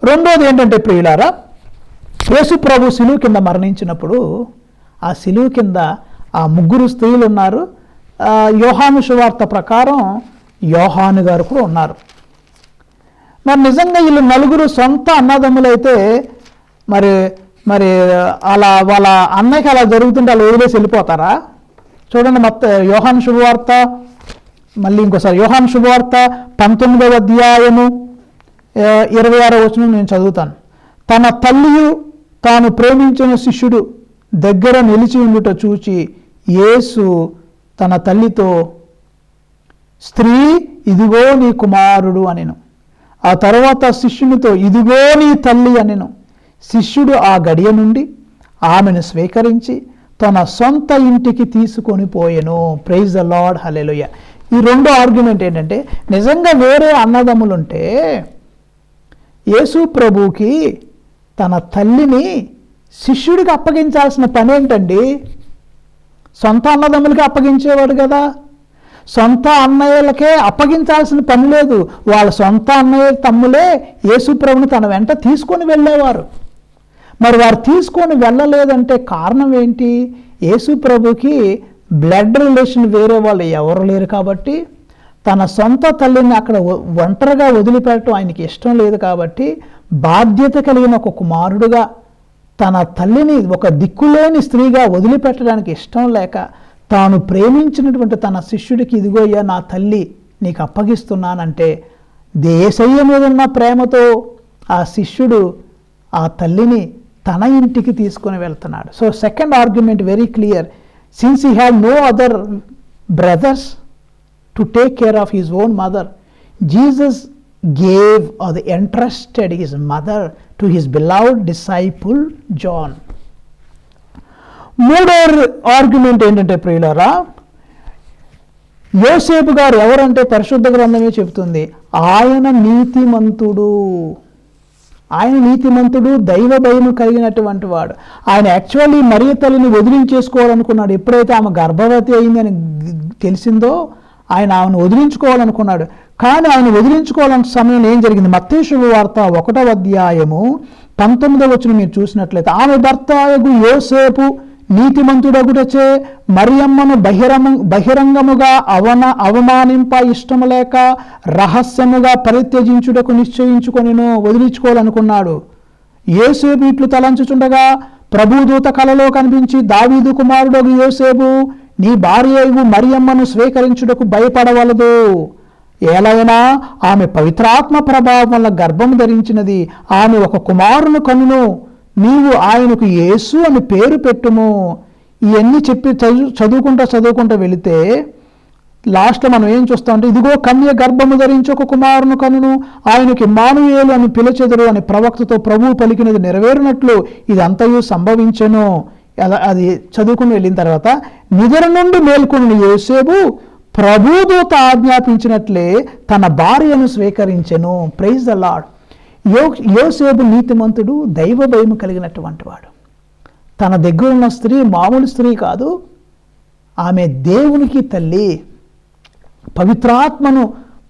రెండోది ఏంటంటే ప్రియులారా, యేసు ప్రభు శిలువ కింద మరణించినప్పుడు ఆ శిలువ కింద ఆ ముగ్గురు స్త్రీలు ఉన్నారు. యోహాను సువార్త ప్రకారం యోహాను గారు కూడా ఉన్నారు. మరి నిజంగా వీళ్ళు నలుగురు సొంత అన్నదమ్ములైతే మరి మరి అలా వాళ్ళ అన్నయ్యకి అలా జరుగుతుంటే అలా వదిలేసి వెళ్ళిపోతారా? చూడండి, యోహాను శుభవార్త, మళ్ళీ ఇంకోసారి యోహాను శుభవార్త 19వ అధ్యాయము 26వ వచనం నేను చదువుతాను. తన తల్లియు తాను ప్రేమించిన శిష్యుడు దగ్గర నిలిచి ఉండుట చూచి యేసు తన తల్లితో, స్త్రీ ఇదిగో నీ కుమారుడు అనెను. ఆ తర్వాత శిష్యునితో, ఇదిగో నీ తల్లి అనెను. శిష్యుడు ఆ గడియ నుండి ఆమెను స్వీకరించి తన సొంత ఇంటికి తీసుకొని పోయెను. ప్రైజ్ ద లార్డ్, హల్లెలూయా. ఈ రెండో ఆర్గ్యుమెంట్ ఏంటంటే, నిజంగా వేరే అన్నదమ్ములుంటే యేసు ప్రభువుకి తన తల్లిని శిష్యుడికి అప్పగించాల్సిన పని ఏంటండి? సొంత అన్నదమ్ములకి అప్పగించేవాడు కదా. సొంత అన్నయ్యలకే అప్పగించాల్సిన పని లేదు. వాళ్ళ సొంత అన్నయ్య తమ్ములే యేసు ప్రభుని తన వెంట తీసుకొని వెళ్ళేవారు. మరి వారు తీసుకొని వెళ్ళలేదంటే కారణం ఏంటి? యేసు ప్రభుకి బ్లడ్ రిలేషన్ వేరే వాళ్ళు ఎవరు లేరు కాబట్టి, తన సొంత తల్లిని అక్కడ ఒంటరిగా వదిలిపెట్టడం ఆయనకి ఇష్టం లేదు కాబట్టి, బాధ్యత కలిగిన ఒక కుమారుడుగా తన తల్లిని ఒక దిక్కులేని స్త్రీగా వదిలిపెట్టడానికి ఇష్టం లేక తాను ప్రేమించినటువంటి తన శిష్యుడికి, ఇదిగోయ్యా నా తల్లి నీకు అప్పగిస్తున్నానంటే యేసయ్య మీద ఉన్న ప్రేమతో ఆ శిష్యుడు ఆ తల్లిని తన ఇంటికి తీసుకొని వెళ్తున్నాడు. So second argument very clear. Since he had no other brothers to take care of his own mother, Jesus gave or the entrusted his mother to his beloved disciple John. మూడో ఆర్గ్యుమెంట్ ఏంటంటే ప్రియులారా, యోసేపు గారు ఎవరంటే పరిశుద్ధ గ్రంథమే చెబుతుంది ఆయన నీతిమంతుడు. ఆయన నీతిమంతుడు, దైవ భయము కలిగినటువంటి వాడు. ఆయన యాక్చువల్లీ మరియ తల్లిని వదిలించేసుకోవాలనుకున్నాడు. ఎప్పుడైతే ఆమె గర్భవతి అయిందని తెలిసిందో ఆయన ఆమెను వదిలించుకోవాలనుకున్నాడు. కానీ ఆయన వదిలించుకోవాలన్న సమయంలో ఏం జరిగింది? మత్తయి శుభవార్త 1వ అధ్యాయము 19వ వచనం మీరు చూసినట్లయితే, ఆమె భర్త యోసేపు నీతిమంతుడగుటచే మరియమ్మను బహిరంగముగా అవమానింప ఇష్టము లేక రహస్యముగా పరిత్యజించుటకు నిశ్చయించుకొనిను, వదిలించుకోవాలనుకున్నాడు. యోసేపు ఇట్లు తలంచుచుండగా ప్రభుదూత కలలో కనిపించి, దావీదు కుమారుడు యోసేపు, నీ భార్యయగు మరియమ్మను స్వీకరించుటకు భయపడవలదు. ఏలైనా ఆమె పవిత్రాత్మ ప్రభావం వల్ల గర్భం ధరించినది. ఆమె ఒక కుమారుని కనును, నీవు ఆయనకు యేసు అని పేరు పెట్టుము. ఇవన్నీ చెప్పి చదువుకుంటా వెళితే లాస్ట్లో మనం ఏం చూస్తామంటే, ఇదిగో కన్య గర్భము ధరించి ఒక కుమారుని కనును, ఆయనకి ఇమ్మానుయేలు అని పిలిచెదరు అని ప్రవక్తతో ప్రభువు పలికినది నెరవేరినట్లు ఇదంతయు సంభవించెను. అది చదువుకుని వెళ్ళిన తర్వాత, నిద్ర నుండి మేల్కొని యోసేపు ప్రభుదూత ఆజ్ఞాపించినట్లే తన భార్యను స్వీకరించెను. Praise the lord. యోసేపు నీతిమంతుడు, దైవ భయము కలిగినటువంటి వాడు. తన దగ్గర ఉన్న స్త్రీ మామూలు స్త్రీ కాదు, ఆమె దేవునికి తల్లి. పవిత్రాత్మను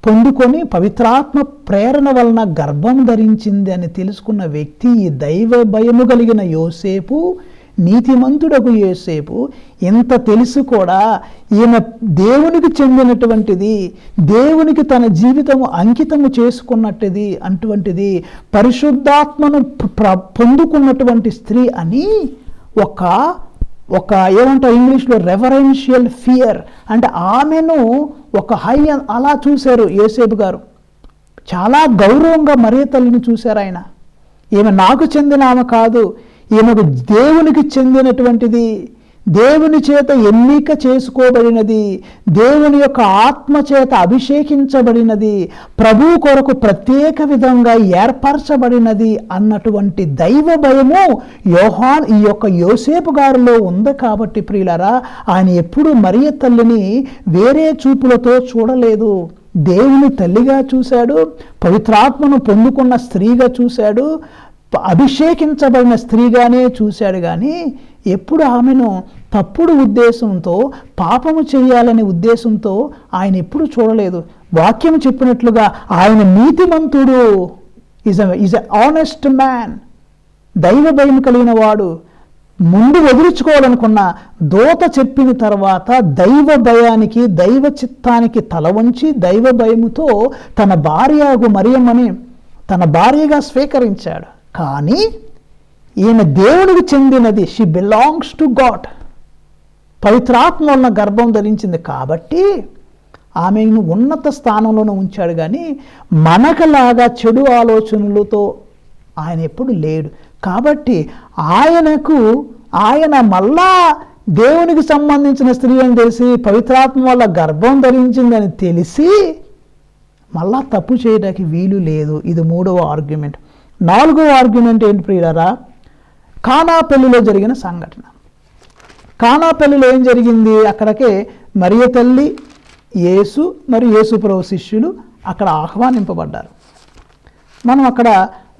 పొందుకొని పవిత్రాత్మ ప్రేరణ వలన గర్భం ధరించింది అని తెలుసుకున్న వ్యక్తి ఈ దైవ భయము కలిగిన యోసేపు, నీతిమంతుడకు యోసేపు. ఎంత తెలుసు కూడా ఈమె దేవునికి చెందినటువంటిది, దేవునికి తన జీవితము అంకితము చేసుకున్నట్టుది, అటువంటిది పరిశుద్ధాత్మను పొందుకున్నటువంటి స్త్రీ అని ఒక ఏమంటారు ఇంగ్లీష్లో రెవరెన్షియల్ ఫియర్ అంటే ఆమెను ఒక హై అలా చూశారు యోసేపు గారు. చాలా గౌరవంగా మరియ తల్లిని చూశారు ఆయన. ఈమె నాకు చెందిన ఆమె కాదు, ఈమెకు దేవునికి చెందినటువంటిది, దేవుని చేత ఎన్నిక చేసుకోబడినది, దేవుని యొక్క ఆత్మ చేత అభిషేకించబడినది, ప్రభు కొరకు ప్రత్యేక విధంగా ఏర్పరచబడినది అన్నటువంటి దైవ భయము ఈ యొక్క యోసేపు గారిలో ఉంది. కాబట్టి ప్రియులారా, ఆయన ఎప్పుడు మరియ తల్లిని వేరే చూపులతో చూడలేదు. దేవుని తల్లిగా చూశాడు, పవిత్రాత్మను పొందుకున్న స్త్రీగా చూశాడు, అభిషేకించబడిన స్త్రీగానే చూశాడు. కానీ ఎప్పుడు ఆమెను తప్పుడు ఉద్దేశంతో, పాపము చేయాలనే ఉద్దేశంతో ఆయన ఎప్పుడు చూడలేదు. వాక్యం చెప్పినట్లుగా ఆయన నీతిమంతుడు. Is a honest man. దైవ భయం కలిగిన వాడు. ముందు వదిలించుకోవాలనుకున్న దూత చెప్పిన తర్వాత దైవ భయానికి, దైవ చిత్తానికి తల వంచి దైవ భయముతో తన భార్యకు మరియమ్మని తన భార్యగా స్వీకరించాడు. కానీ ఈమె దేవుడికి చెందినది. She belongs to God. పవిత్రాత్మ వలన గర్భం ధరించింది కాబట్టి ఆమెను ఉన్నత స్థానంలోనే ఉంచాడు. కానీ మనకలాగా చెడు ఆలోచనలతో ఆయన ఎప్పుడు లేడు. కాబట్టి ఆయన మళ్ళా దేవునికి సంబంధించిన స్త్రీ అని తెలిసి పవిత్రాత్మ వల్ల గర్భం ధరించిందని తెలిసి మళ్ళా తప్పు చేయడానికి వీలు లేదు. ఇది 3వ ఆర్గ్యుమెంట్. 4వ ఆర్గ్యుమెంట్ ఏంటి ప్రియులారా? కానా పెళ్లిలో జరిగిన సంఘటన. కానా పెళ్లిలో ఏం జరిగింది? అక్కడికే మరియ తల్లి, యేసు మరియు యేసు ప్రభు శిష్యులు అక్కడ ఆహ్వానింపబడ్డారు. మనం అక్కడ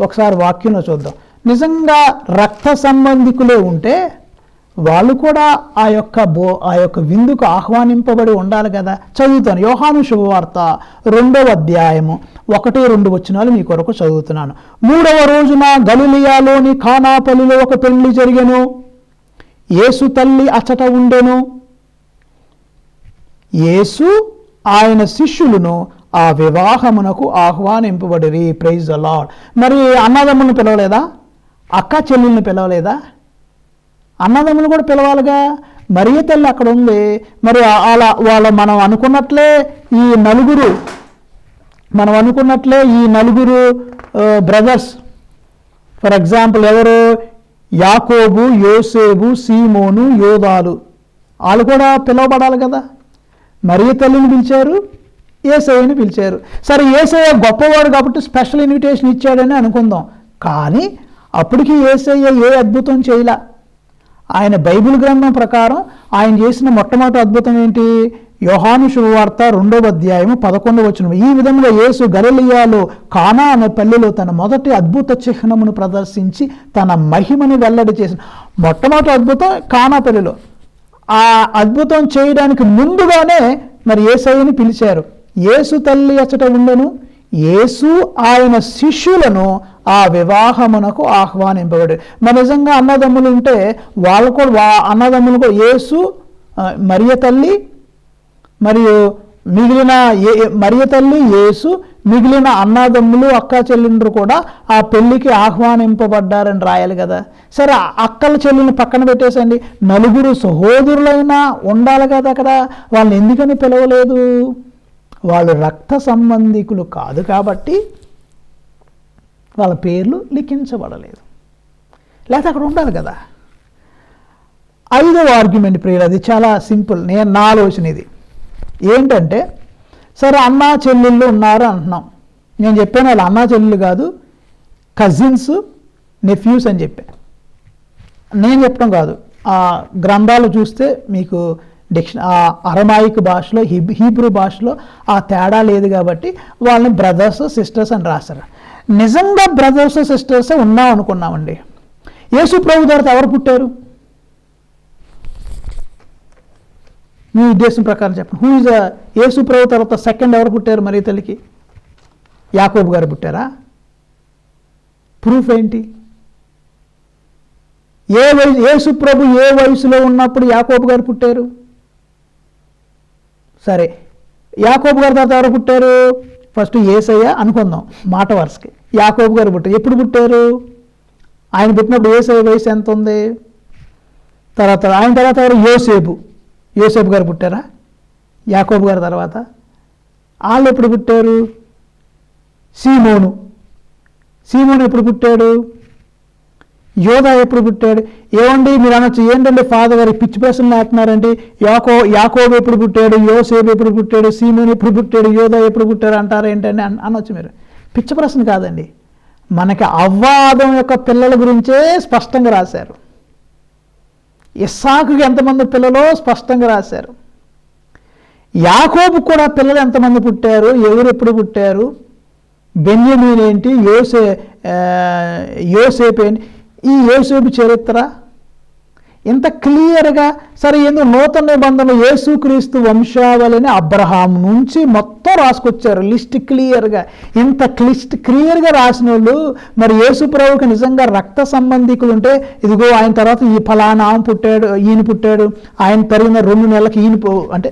ఒకసారి వాక్యంలో చూద్దాం. నిజంగా రక్త సంబంధికులే ఉంటే వాళ్ళు కూడా ఆ యొక్క విందుకు ఆహ్వానింపబడి ఉండాలి కదా. చదువుతాను. యోహాను శుభవార్త 2వ అధ్యాయము 1-2 వచనాలు మీ కొరకు చదువుతున్నాను. 3వ రోజున గలిలయలోని కానాపల్లిలో ఒక పెళ్లి జరిగెను. యేసు తల్లి అచ్చట ఉండెను. యేసు ఆయన శిష్యులను ఆ వివాహమునకు ఆహ్వానింపబడిరి. Praise the Lord. మరి అన్నదమ్ములను పిలవలేదా? అక్క చెల్లెల్ని పిలవలేదా? అన్నదమ్ములు కూడా పిలవాలిగా. మరియ తల్లి అక్కడ ఉంది. మరి మనం అనుకున్నట్లే ఈ నలుగురు బ్రదర్స్, ఫర్ ఎగ్జాంపుల్ ఎవరు? యాకోబు, యోసేపు, సీమోను, యోదాలు, వాళ్ళు కూడా పిలవబడాలి కదా. మరియ తల్లిని పిలిచారు, యేసయ్యని పిలిచారు. సరే, యేసయ్య గొప్పవాడు కాబట్టి స్పెషల్ ఇన్విటేషన్ ఇచ్చాడని అనుకుందాం. కానీ అప్పటికి యేసయ్య ఏ అద్భుతం చేయలే. ఆయన బైబిల్ గ్రంథం ప్రకారం ఆయన చేసిన మొట్టమొదటి అద్భుతం ఏంటి? యోహాను శుభవార్త 2వ అధ్యాయము 11వ వచనం. ఈ విధంగా యేసు గలిలయలో కానా అనే పల్లెలో తన మొదటి అద్భుత చిహ్నమును ప్రదర్శించి తన మహిమను వెల్లడి చేసిన మొట్టమొదటి అద్భుతం కానా పల్లెలో. ఆ అద్భుతం చేయడానికి ముందుగానే మరి యేసయ్యని పిలిచారు. యేసు తల్లి అచ్చట ఉండెను. యేసు ఆయన శిష్యులను ఆ వివాహమునకు ఆహ్వానింపబడి. మరి నిజంగా అన్నదమ్ములు ఉంటే వాళ్ళు కూడా అన్నదమ్ములు కూడా యేసు, మరియ తల్లి మరియు మరియ తల్లి, యేసు, మిగిలిన అన్నదమ్ములు, అక్క చెల్లెండ్రు కూడా ఆ పెళ్లికి ఆహ్వానింపబడ్డారని రాయాలి కదా. సరే, అక్కల చెల్లెల్ని పక్కన పెట్టేసండి, నలుగురు సహోదరులైనా ఉండాలి కదా అక్కడ. వాళ్ళని ఎందుకని పిలవలేదు? వాళ్ళు రక్త సంబంధికులు కాదు కాబట్టి వాళ్ళ పేర్లు లిఖించబడలేదు. లేకపోతే అక్కడ ఉండాలి కదా. 5వ ఆర్గ్యుమెంట్ ప్రియులు, అది చాలా సింపుల్. నా ఆలోచన ఇది ఏంటంటే, సరే అన్నా చెల్లెళ్ళు ఉన్నారు అంటున్నాం. నేను చెప్పాను వాళ్ళు అన్నా చెల్లెళ్ళు కాదు, కజిన్స్, నెఫ్యూస్ అని చెప్పాను. నేను చెప్పడం కాదు, ఆ గ్రంథాలు చూస్తే మీకు అరమాయిక్ భాషలో, హీబ్రూ భాషలో ఆ తేడా లేదు కాబట్టి వాళ్ళని బ్రదర్స్, సిస్టర్స్ అని రాశారు. నిజంగా బ్రదర్స్, సిస్టర్స్ ఉన్నాం అనుకున్నామండి. యేసు ప్రభు తర్వాత ఎవరు పుట్టారు? మీ ఉద్దేశం ప్రకారం చెప్పండి. హూ ఇస్ యేసు ప్రభు తర్వాత సెకండ్ ఎవరు పుట్టారు మరియ తల్లికి? యాకోబు గారు పుట్టారా? ప్రూఫ్ ఏంటి? యేసు ప్రభు ఏ వయసులో ఉన్నప్పుడు యాకోబు గారు పుట్టారు? సరే, యాకోబు గారు తర్వాత ఎవరు పుట్టారు? ఫస్ట్ యేసయ్య అనుకుందాం మాట వరుసకి. యాకోబు గారు పుట్టారు. ఎప్పుడు పుట్టారు? ఆయన పుట్టినప్పుడు యేసయ్య వయసు ఎంత ఉంది? ఆయన తర్వాత ఎవరు? యోసేపు గారు పుట్టారా యాకోబు గారి తర్వాత? వాళ్ళు ఎప్పుడు పుట్టారు? సీమోను ఎప్పుడు పుట్టాడు? యోధా ఎప్పుడు పుట్టాడు? ఏమండి మీరు అనొచ్చు, ఏంటంటే ఫాదర్ గారు పిచ్చి ప్రశ్నలు వేస్తున్నారండి. యాకోబు ఎప్పుడు పుట్టాడు? యోసేపు ఎప్పుడు పుట్టాడు? సీమోను ఎప్పుడు పుట్టాడు? యోధా ఎప్పుడు పుట్టాడు అంటారు ఏంటండి అనొచ్చు మీరు. పిచ్చి ప్రశ్న కాదండి. మనకి అవ్వాదం యొక్క పిల్లల గురించే స్పష్టంగా రాశారు. ఇస్సాకుకి ఎంతమంది పిల్లలు స్పష్టంగా రాశారు. యాకోబు కూడా పిల్లలు ఎంతమంది పుట్టారు, ఎవరు ఎప్పుడు పుట్టారు, బెన్యమీన్ ఏంటి, యోసేపు ఏంటి, ఈ యోసేపు చరిత్ర, ఇంత క్లియర్గా సరే ఎందుకు నూతన నిబంధనలు యేసుక్రీస్తు వంశావళిని అబ్రహాం నుంచి మొత్తం రాసుకొచ్చారు లిస్ట్ క్లియర్గా. ఇంత క్లియర్గా రాసిన వాళ్ళు మరి యేసు ప్రభువుకి నిజంగా రక్త సంబంధికులు ఉంటే ఇదిగో ఆయన తర్వాత ఈ ఫలానా ఈయన పుట్టాడు, ఆయన పెరిగిన 2 నెలలకి అంటే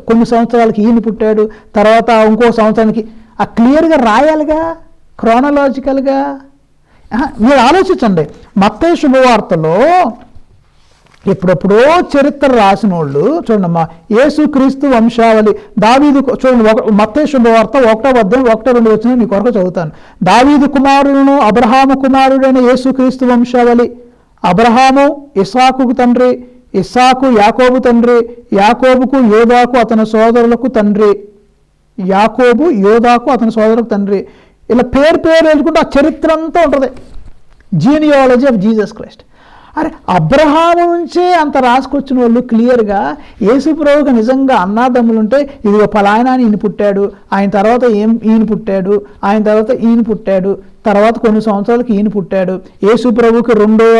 కొన్ని సంవత్సరాలకి ఈయన పుట్టాడు, తర్వాత ఇంకో సంవత్సరానికి ఆ క్లియర్గా రాయాలిగా క్రోనలాజికల్గా. మీరు ఆలోచించండి, మత్తయి శుభవార్తలో ఎప్పుడెప్పుడో చరిత్ర రాసిన వాళ్ళు చూడండి, యేసుక్రీస్తు వంశావళి దావీదు చూడండి, మత్తయి శుభవార్త 1:1-2 మీ కొరకు చదువుతాను. దావీదు కుమారులను అబ్రహాము కుమారుడైన యేసుక్రీస్తు వంశావళి. అబ్రహాము ఇస్సాకుకు తండ్రి, ఇస్సాకు యాకోబు తండ్రి, యాకోబుకు యోదాకు అతని సోదరులకు తండ్రి, యాకోబు యోదాకు అతని సోదరులకు తండ్రి. ఇలా పేరు వేసుకుంటే ఆ చరిత్ర అంతా ఉంటుంది, జీనియాలజీ ఆఫ్ జీసస్ క్రైస్ట్. అరే అబ్రహాము నుంచే అంత రాసుకొచ్చిన వాళ్ళు క్లియర్గా యేసు ప్రభువుకి నిజంగా అన్నాదమ్ములుంటే ఇదిగో ఫలానా ఈయన పుట్టాడు, ఆయన తర్వాత ఈయన పుట్టాడు, ఆయన తర్వాత ఈయన పుట్టాడు, తర్వాత కొన్ని సంవత్సరాలకి ఈయన పుట్టాడు, యేసు ప్రభువుకి 2వ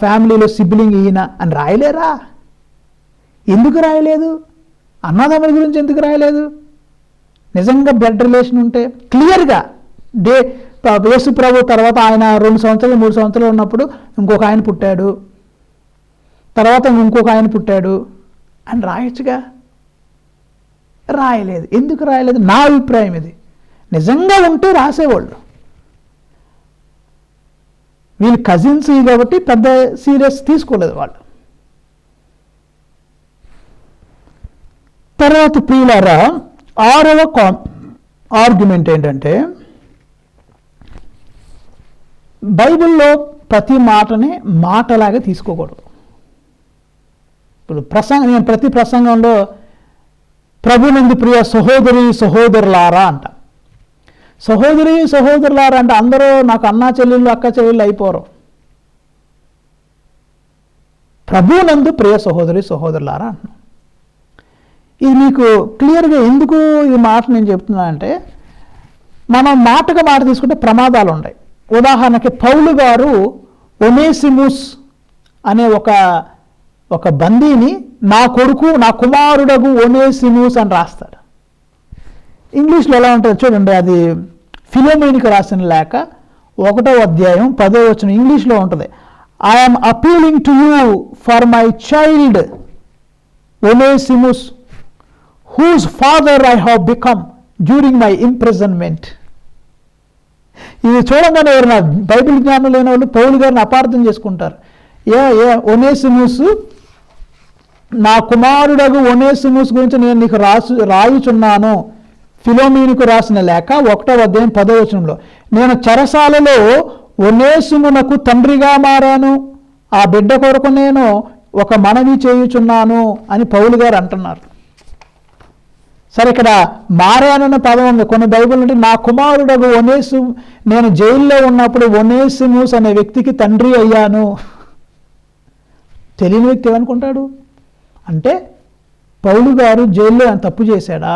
ఫ్యామిలీలో సిబ్లింగ్ ఈయన అని రాయలేరా? ఎందుకు రాయలేదు? అన్నాదమ్ముల గురించి ఎందుకు రాయలేదు? నిజంగా బ్లడ్ రిలేషన్ ఉంటే క్లియర్గా యేసు ప్రభు తర్వాత ఆయన 2 సంవత్సరాలు 3 సంవత్సరాలు ఉన్నప్పుడు ఇంకొక ఆయన పుట్టాడు, తర్వాత ఇంకొక ఆయన పుట్టాడు అని రాయొచ్చుగా. రాయలేదు. ఎందుకు రాయలేదు? నా అభిప్రాయం ఇది. నిజంగా ఉంటే రాసేవాళ్ళు. వీళ్ళు కజిన్స్ కాబట్టి పెద్ద సీరియస్ తీసుకోలేదు వాళ్ళు. తర్వాత ప్రియులారా 6వ ఆర్గ్యుమెంట్ ఏంటంటే, బైబిల్లో ప్రతి మాటని మాటలాగా తీసుకోకూడదు. ఇప్పుడు నేను ప్రతి ప్రసంగంలో ప్రభునందు ప్రియ సహోదరి సహోదరులారా అంట. సహోదరి సహోదరులారా అంటే అందరూ నాకు అన్నా చెల్లెళ్ళు అక్క చెల్లెళ్ళు అయిపోరు. ప్రభునందు ప్రియ సహోదరి సహోదరులారా అంటున్నాను. ఇది మీకు క్లియర్గా ఎందుకు ఈ మాట నేను చెప్తున్నా అంటే, మనం మాట తీసుకుంటే ప్రమాదాలు ఉన్నాయి. ఉదాహరణకి పౌలు గారు ఒనేసిముస్ అనే ఒక బందీని నా కుమారుడగు ఒనేసిముస్ అని రాస్తాడు. ఇంగ్లీష్లో ఎలా ఉంటుంది చూడండి, అది ఫిలోమోనికి రాసిన లేఖ 1వ అధ్యాయం 10వ వచనం ఇంగ్లీష్లో ఉంటుంది. I'm appealing to you for my child Onesimus whose father I have become during my imprisonment. ఇది చూడంగానే ఎవరైనా బైబిల్ జ్ఞానం లేని వాళ్ళు పౌలు గారిని అపార్థం చేసుకుంటారు. ఒనేసిముస్, నా కుమారుడగు ఒనేసిముస్ గురించి నేను నీకు రాయుచున్నాను. ఫిలోమీనుకు రాసిన లేఖ 1వ అధ్యాయం 10వ వచనంలో, నేను చెరసాలలో ఒనేసిమునకు తండ్రిగా మారాను, ఆ బిడ్డ కొరకు నేను ఒక మనవి చేయుచున్నాను అని పౌలు గారు అంటున్నారు. సరే, ఇక్కడ మారానన్న పదం ఉంది. కొన్ని బైబిల్ అంటే నా కుమారుడగు నేను జైల్లో ఉన్నప్పుడు ఒనేసిముస్ అనే వ్యక్తికి తండ్రి అయ్యాను. తెలియని వ్యక్తి ఏమనుకుంటాడు అంటే, పౌలు గారు జైల్లో ఆయన తప్పు చేశాడా,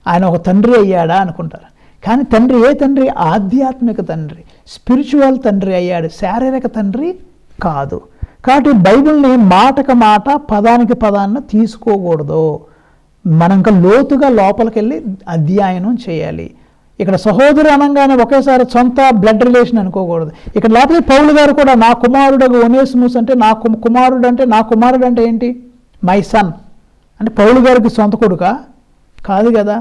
ఆయన ఒక తండ్రి అయ్యాడా అనుకుంటారు. కానీ తండ్రి ఏ తండ్రి? ఆధ్యాత్మిక తండ్రి, స్పిరిచువల్ తండ్రి అయ్యాడు, శారీరక తండ్రి కాదు. కాబట్టి బైబిల్ని మాటకు మాట పదానికి పదాన్ని తీసుకోకూడదు. మనం ఇంకా లోతుగా లోపలికి వెళ్ళి అధ్యయనం చేయాలి. ఇక్కడ సహోదరు అనగానే ఒకేసారి సొంత బ్లడ్ రిలేషన్ అనుకోకూడదు. ఇక్కడ లోపలి పౌలు గారు కూడా నా కుమారుడు ఒనేసిముస్ అంటే నా కుమారుడు అంటే ఏంటి? మై సన్ అంటే పౌలు గారికి సొంత కొడుకా? కాదు కదా.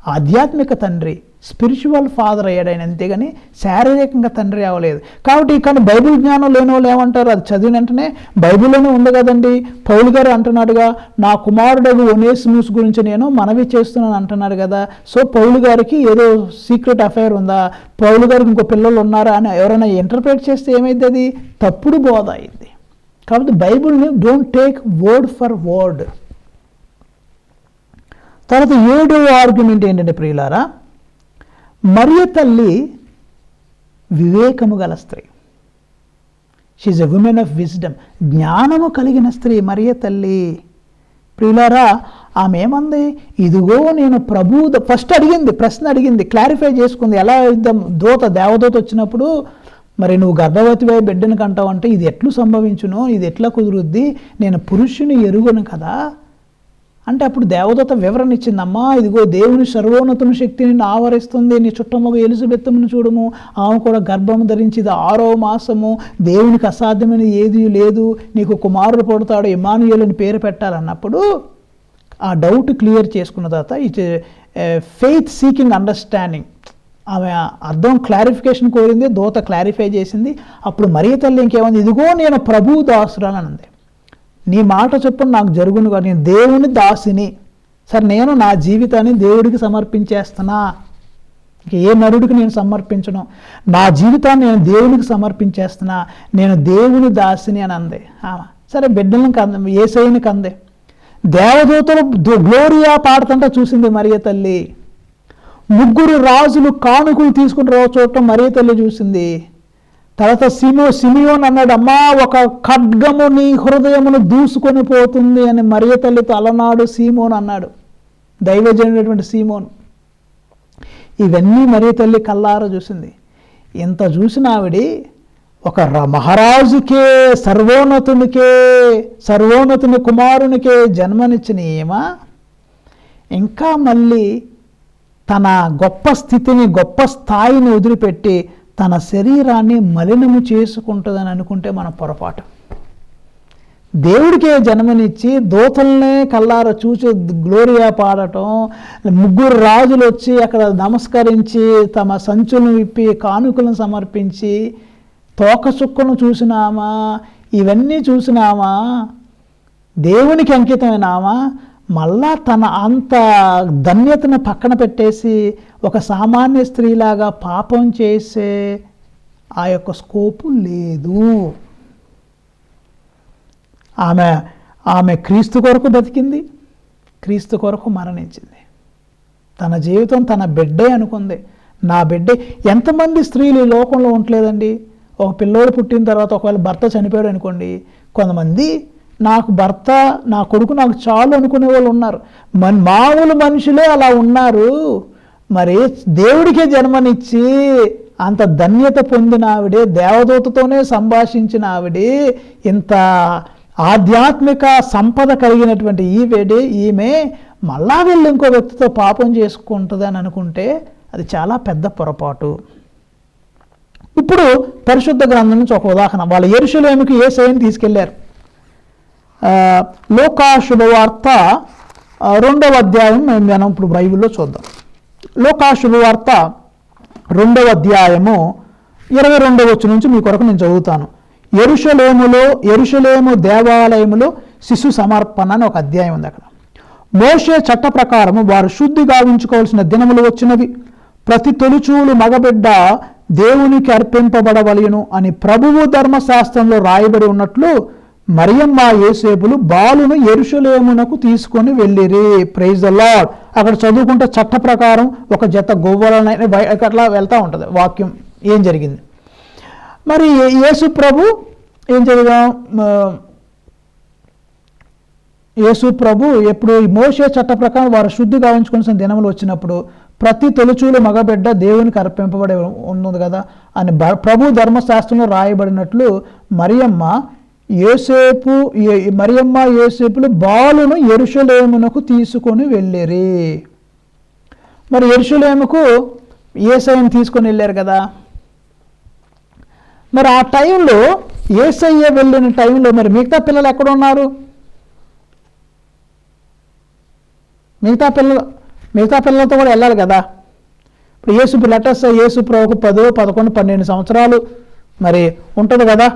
ఆధ్యాత్మిక తండ్రి, స్పిరిచువల్ ఫాదర్ అయ్యాడు ఆయన, అంతేగాని శారీరకంగా తండ్రి అవ్వలేదు. కాబట్టి కానీ బైబిల్ జ్ఞానం లేని వాళ్ళు ఏమంటారు, అది చదివిన వెంటనే బైబిల్లోనే ఉంది కదండి, పౌలు గారు అంటున్నాడుగా నా కుమారుడు ఒనేసిముస్ గురించి నేను మనవి చేస్తున్నాను అంటున్నాడు కదా, సో పౌలు గారికి ఏదో సీక్రెట్ అఫైర్ ఉందా, పౌలు గారికి ఇంకో పిల్లలు ఉన్నారా అని ఎవరైనా ఇంటర్ప్రిట్ చేస్తే ఏమైంది? అది తప్పుడు బోధ అయింది. కాబట్టి బైబిల్ని don't take word for word. తర్వాత 7వ ఆర్గ్యుమెంట్ ఏంటంటే ప్రియులారా, మరియ తల్లి వివేకము గల స్త్రీ. She a woman of wisdom. జ్ఞానము కలిగిన స్త్రీ మరియ తల్లి. ప్రియులారా, ఆమె ఏమంది? ఇదిగో నేను ఫస్ట్ ప్రశ్న అడిగింది, క్లారిఫై చేసుకుంది. ఎలా దేవదూత వచ్చినప్పుడు మరి నువ్వు గర్భవతివై బిడ్డను కంటావు అంటే ఇది ఎట్లు సంభవించును, ఇది ఎట్లా కుదురుద్ది, నేను పురుషుని ఎరుగను కదా అంటే అప్పుడు దేవదూత వివరణ ఇచ్చిందమ్మా, ఇదిగో దేవుని సర్వోన్నతుని శక్తి నిన్ను ఆవరిస్తుంది, నీ చుట్టమగు ఎలిజబెత్తును చూడము, ఆమె కూడా గర్భము ధరించింది, 6వ మాసము, దేవునికి అసాధ్యమైన ఏది లేదు, నీకు కుమారుడు పుడతాడు, ఇమ్మానుయేలుని పేరు పెట్టాలన్నప్పుడు ఆ డౌట్ క్లియర్ చేసుకున్న తర్వాత ఇట్ ఫెయిత్ సీకింగ్ అండర్స్టాండింగ్, ఆమె అర్థం క్లారిఫికేషన్ కోరింది, దూత క్లారిఫై చేసింది. అప్పుడు మరియ తల్లి ఇంకేమంది, ఇదిగో నేను ప్రభు దాసురాలు అన్నది, నీ మాట చొప్పున నాకు జరుగును కాదు, నేను దేవుని దాసిని, సరే నేను నా జీవితాన్ని దేవుడికి సమర్పించేస్తున్నా, ఏ నరుడికి నేను సమర్పించను, నా జీవితాన్ని నేను దేవునికి సమర్పించేస్తున్నా, నేను దేవుని దాసిని అని అంది. సరే బిడ్డలను కంది, యేసయ్యని కంది. దేవదూతలు గ్లోరియా పాడుతుంటే చూసింది మరియ తల్లి. 3 రాజులు కానుకలు తీసుకుని చూడటం మరియ తల్లి చూసింది. తర్వాత సిమియోన్ అన్నాడు, అమ్మా ఒక ఖడ్గము నీ హృదయమును దూసుకొని పోతుంది అని మరియ తల్లితో అలనాడు సీమోన్ అన్నాడు, దైవజనుడైనటువంటి సీమోన్. ఇవన్నీ మరియ తల్లి కల్లారా చూసింది. ఇంత చూసిన ఆవిడి ఒక మహారాజుకే, సర్వోన్నతుని కుమారునికే జన్మనిచ్చిన ఏమా ఇంకా మళ్ళీ తన గొప్ప స్థితిని, గొప్ప స్థాయిని వదిలిపెట్టి తన శరీరాన్ని మలినము చేసుకుంటుందని అనుకుంటే మన పొరపాటు. దేవుడికే జన్మనిచ్చి దూతల్నే కల్లార చూసి గ్లోరియా పాడటం, 3 రాజులు వచ్చి అక్కడ నమస్కరించి తమ సంచులను విప్పి కానుకలను సమర్పించి తోక చుక్కను చూసినామా, ఇవన్నీ చూసినామా, దేవునికి అంకితమైనామా, మళ్ళా తన అంత ధన్యతను పక్కన పెట్టేసి ఒక సామాన్య స్త్రీలాగా పాపం చేసే ఆ యొక్క స్కోపు లేదు. ఆమె క్రీస్తు కొరకు బతికింది, క్రీస్తు కొరకు మరణించింది. తన జీవితం తన బిడ్డే అనుకుంది, నా బిడ్డే. ఎంతమంది స్త్రీలు ఈ లోకంలో ఉండలేదండి. ఒక పిల్లోడు పుట్టిన తర్వాత ఒకవేళ భర్త చనిపోయాడు అనుకోండి, కొంతమంది నాకు భర్త, నా కొడుకు నాకు చాలు అనుకునే వాళ్ళు ఉన్నారు. మామూలు మనుషులే అలా ఉన్నారు. మరి దేవుడికే జన్మనిచ్చి అంత ధన్యత పొందిన ఆవిడే, దేవదూతతోనే సంభాషించిన ఆవిడే, ఇంత ఆధ్యాత్మిక సంపద కలిగినటువంటి ఈమె మళ్ళా వెళ్ళి ఇంకో వ్యక్తితో పాపం చేసుకుంటుంది అని అనుకుంటే అది చాలా పెద్ద పొరపాటు. ఇప్పుడు పరిశుద్ధ గ్రంథం నుంచి ఒక ఉదాహరణ. వాళ్ళు యెరూషలేముకి యేసయ్యని తీసుకెళ్లారు. లూకా శుభవార్త 2వ అధ్యాయం మనం ఇప్పుడు బైబిల్లో చూద్దాం. లూకా శుభవార్త 2వ అధ్యాయము 22వ వచనం నుంచి మీ కొరకు నేను చదువుతాను. యెరూషలేము దేవాలయములో శిశు సమర్పణ అని ఒక అధ్యాయం ఉంది. అక్కడ మోషే చట్ట ప్రకారము వారు శుద్ధి గావించుకోవాల్సిన దినములు వచ్చినవి, ప్రతి తొలిచూలు మగబిడ్డ దేవునికి అర్పింపబడవలెను అని ప్రభువు ధర్మశాస్త్రంలో రాయబడి ఉన్నట్లు మరియమ్మ యోసేపులు బాలును యెరూషలేమునకు తీసుకొని వెళ్ళిరి. Praise the Lord. అక్కడ చదువుకుంటే చట్ట ప్రకారం ఒక జత గొవ్వలని అట్లా వెళ్తూ ఉంటుంది వాక్యం. ఏం జరిగింది మరి యేసు ప్రభు ఏం జరిగాం? యేసు ప్రభు ఎప్పుడు మోషే చట్ట ప్రకారం వారు శుద్ధి గావించుకోవాల్సిన దినములు వచ్చినప్పుడు ప్రతి తొలిచూలు మగబిడ్డ దేవునికి అర్పింపబడి ఉంది కదా అని ప్రభు ధర్మశాస్త్రంలో రాయబడినట్లు మరియమ్మ యోసేపులు బాలును యెరూషలేమునకు తీసుకొని వెళ్ళిరి. మరి యెరూషలేముకు యేసయ్యను తీసుకొని వెళ్ళారు కదా. మరి ఆ టైంలో యేసయ్య వెళ్ళిన టైంలో మరి మిగతా పిల్లలు ఎక్కడ ఉన్నారు? మిగతా పిల్లలతో కూడా వెళ్ళాలి కదా. ఇప్పుడు యేసు ప్రభుకు 10, 11, 12 సంవత్సరాలు మరి ఉంటుంది కదా.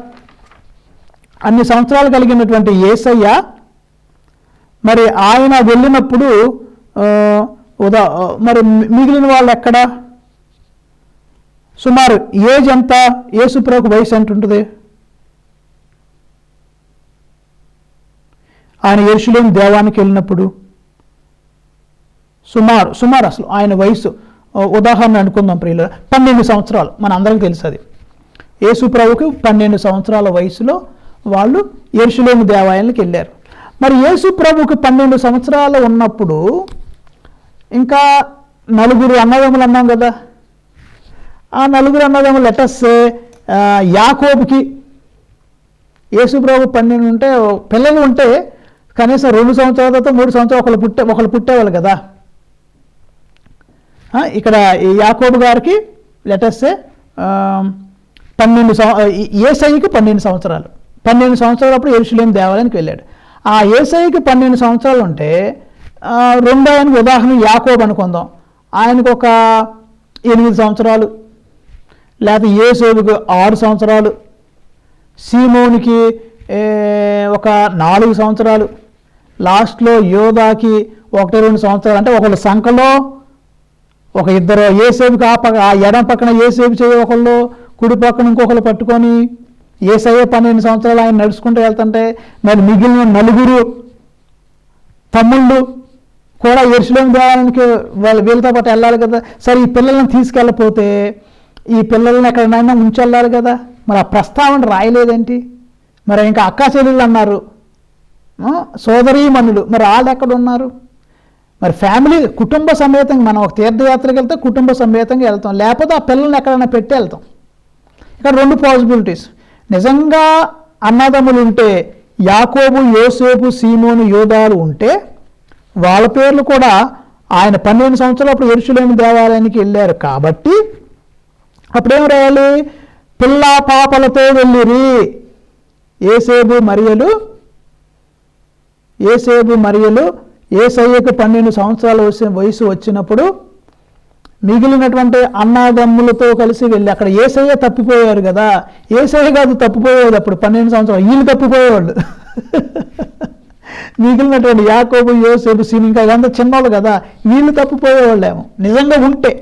అన్ని సంవత్సరాలు కలిగినటువంటి యేసయ్య మరి ఆయన వెళ్ళినప్పుడు మరి మిగిలిన వాళ్ళు ఎక్కడ? సుమారు ఏజ్ ఎంత? యేసు ప్రభుకు వయసు ఎంత ఉంటుంది? ఆయన యెరూషలేము దేవానికి వెళ్ళినప్పుడు సుమారు అసలు ఆయన వయసు ఉదాహరణ అనుకుందాం ప్రియుల 12 సంవత్సరాలు. మన అందరికీ తెలుసు అది. యేసు ప్రభుకి 12 సంవత్సరాల వయసులో వాళ్ళు యెరూషలేము దేవాలయానికి వెళ్ళారు. మరి యేసు ప్రభుకి 12 సంవత్సరాలు ఉన్నప్పుడు ఇంకా 4 అన్నదమ్ములు అన్నాం కదా. ఆ 4 అన్నదమ్ములు లెటస్ యాకోబుకి యేసుప్రభు 12 ఉంటే పిల్లలు ఉంటే కనీసం 2 సంవత్సరాల తర్వాత 3 సంవత్సరాలు ఒకళ్ళు పుట్టేవాళ్ళు కదా. ఇక్కడ ఈ యాకోబు గారికి లెటర్సే 12 యేసయ్యకి 12 సంవత్సరాలు. 12 సంవత్సరాలప్పుడు యెరూషలేము దేవాలయానికి వెళ్ళాడు. ఆ యేసయ్యకి 12 సంవత్సరాలు ఉంటే రెండో ఆయనకు ఉదాహరణ యాకోబు అనుకుందాం, ఆయనకు ఒక 8 సంవత్సరాలు, లేకపోతే యేసేపుకి 6 సంవత్సరాలు, సీమోనికి ఒక 4 సంవత్సరాలు, లాస్ట్లో యోధాకి 1-2 సంవత్సరాలు. అంటే ఒకళ్ళు సంఖలో ఒక ఇద్దరు, యేసేపుకి ఆ ఎడం పక్కన యేసేపు చేయ ఒకళ్ళు, కుడి పక్కన ఇంకొకళ్ళు పట్టుకొని యేసయ్య 12 సంవత్సరాలు ఆయన నడుచుకుంటూ వెళ్తుంటే మరి మిగిలిన 4 తమ్ముళ్ళు కూడా యెరూషలేము దేవాలయానికి వీళ్ళతో పాటు వెళ్ళాలి కదా. సరే ఈ పిల్లల్ని తీసుకెళ్ళకపోతే ఈ పిల్లల్ని ఎక్కడైనా ఉంచెళ్ళాలి కదా. మరి ఆ ప్రస్తావన రాయలేదేంటి? మరి ఇంకా అక్కా చెల్లెళ్ళు అన్నారు, సోదరీమణులు, మరి వాళ్ళు ఎక్కడ ఉన్నారు? మరి ఫ్యామిలీ కుటుంబ సమేతంగా మనం ఒక తీర్థయాత్రకి వెళ్తే కుటుంబ సమేతంగా వెళ్తాం, లేకపోతే ఆ పిల్లల్ని ఎక్కడైనా పెట్టి వెళ్తాం. ఇక్కడ 2 పాసిబిలిటీస్. నిజంగా అన్నదమ్ములు ఉంటే యాకోబు, యోసేపు, సీమోను, యోధాలు ఉంటే వాళ్ళ పేర్లు కూడా ఆయన 12 సంవత్సరాలు అప్పుడు యెరూషలేము దేవాలయానికి వెళ్ళారు కాబట్టి అప్పుడేం రాయాలి? పిల్ల పాపలతో వెళ్ళిరి. యేసేపు మరియలు యేసయ్యకు 12 సంవత్సరాల వయసు వచ్చినప్పుడు మిగిలినటువంటి అన్నదమ్ములతో కలిసి వెళ్ళి, అక్కడ యేసయ్య తప్పిపోయారు కదా, యేసయ్య కాదు తప్పిపోయేది అప్పుడు 12 సంవత్సరాలు, వీళ్ళు తప్పిపోయేవాళ్ళు. మిగిలినటువంటి యాకోబు, యోసేపు, సీను ఇంకా ఇదంతా చిన్నవాళ్ళు కదా, వీళ్ళు తప్పిపోయేవాళ్ళేమో నిజంగా ఉంటే.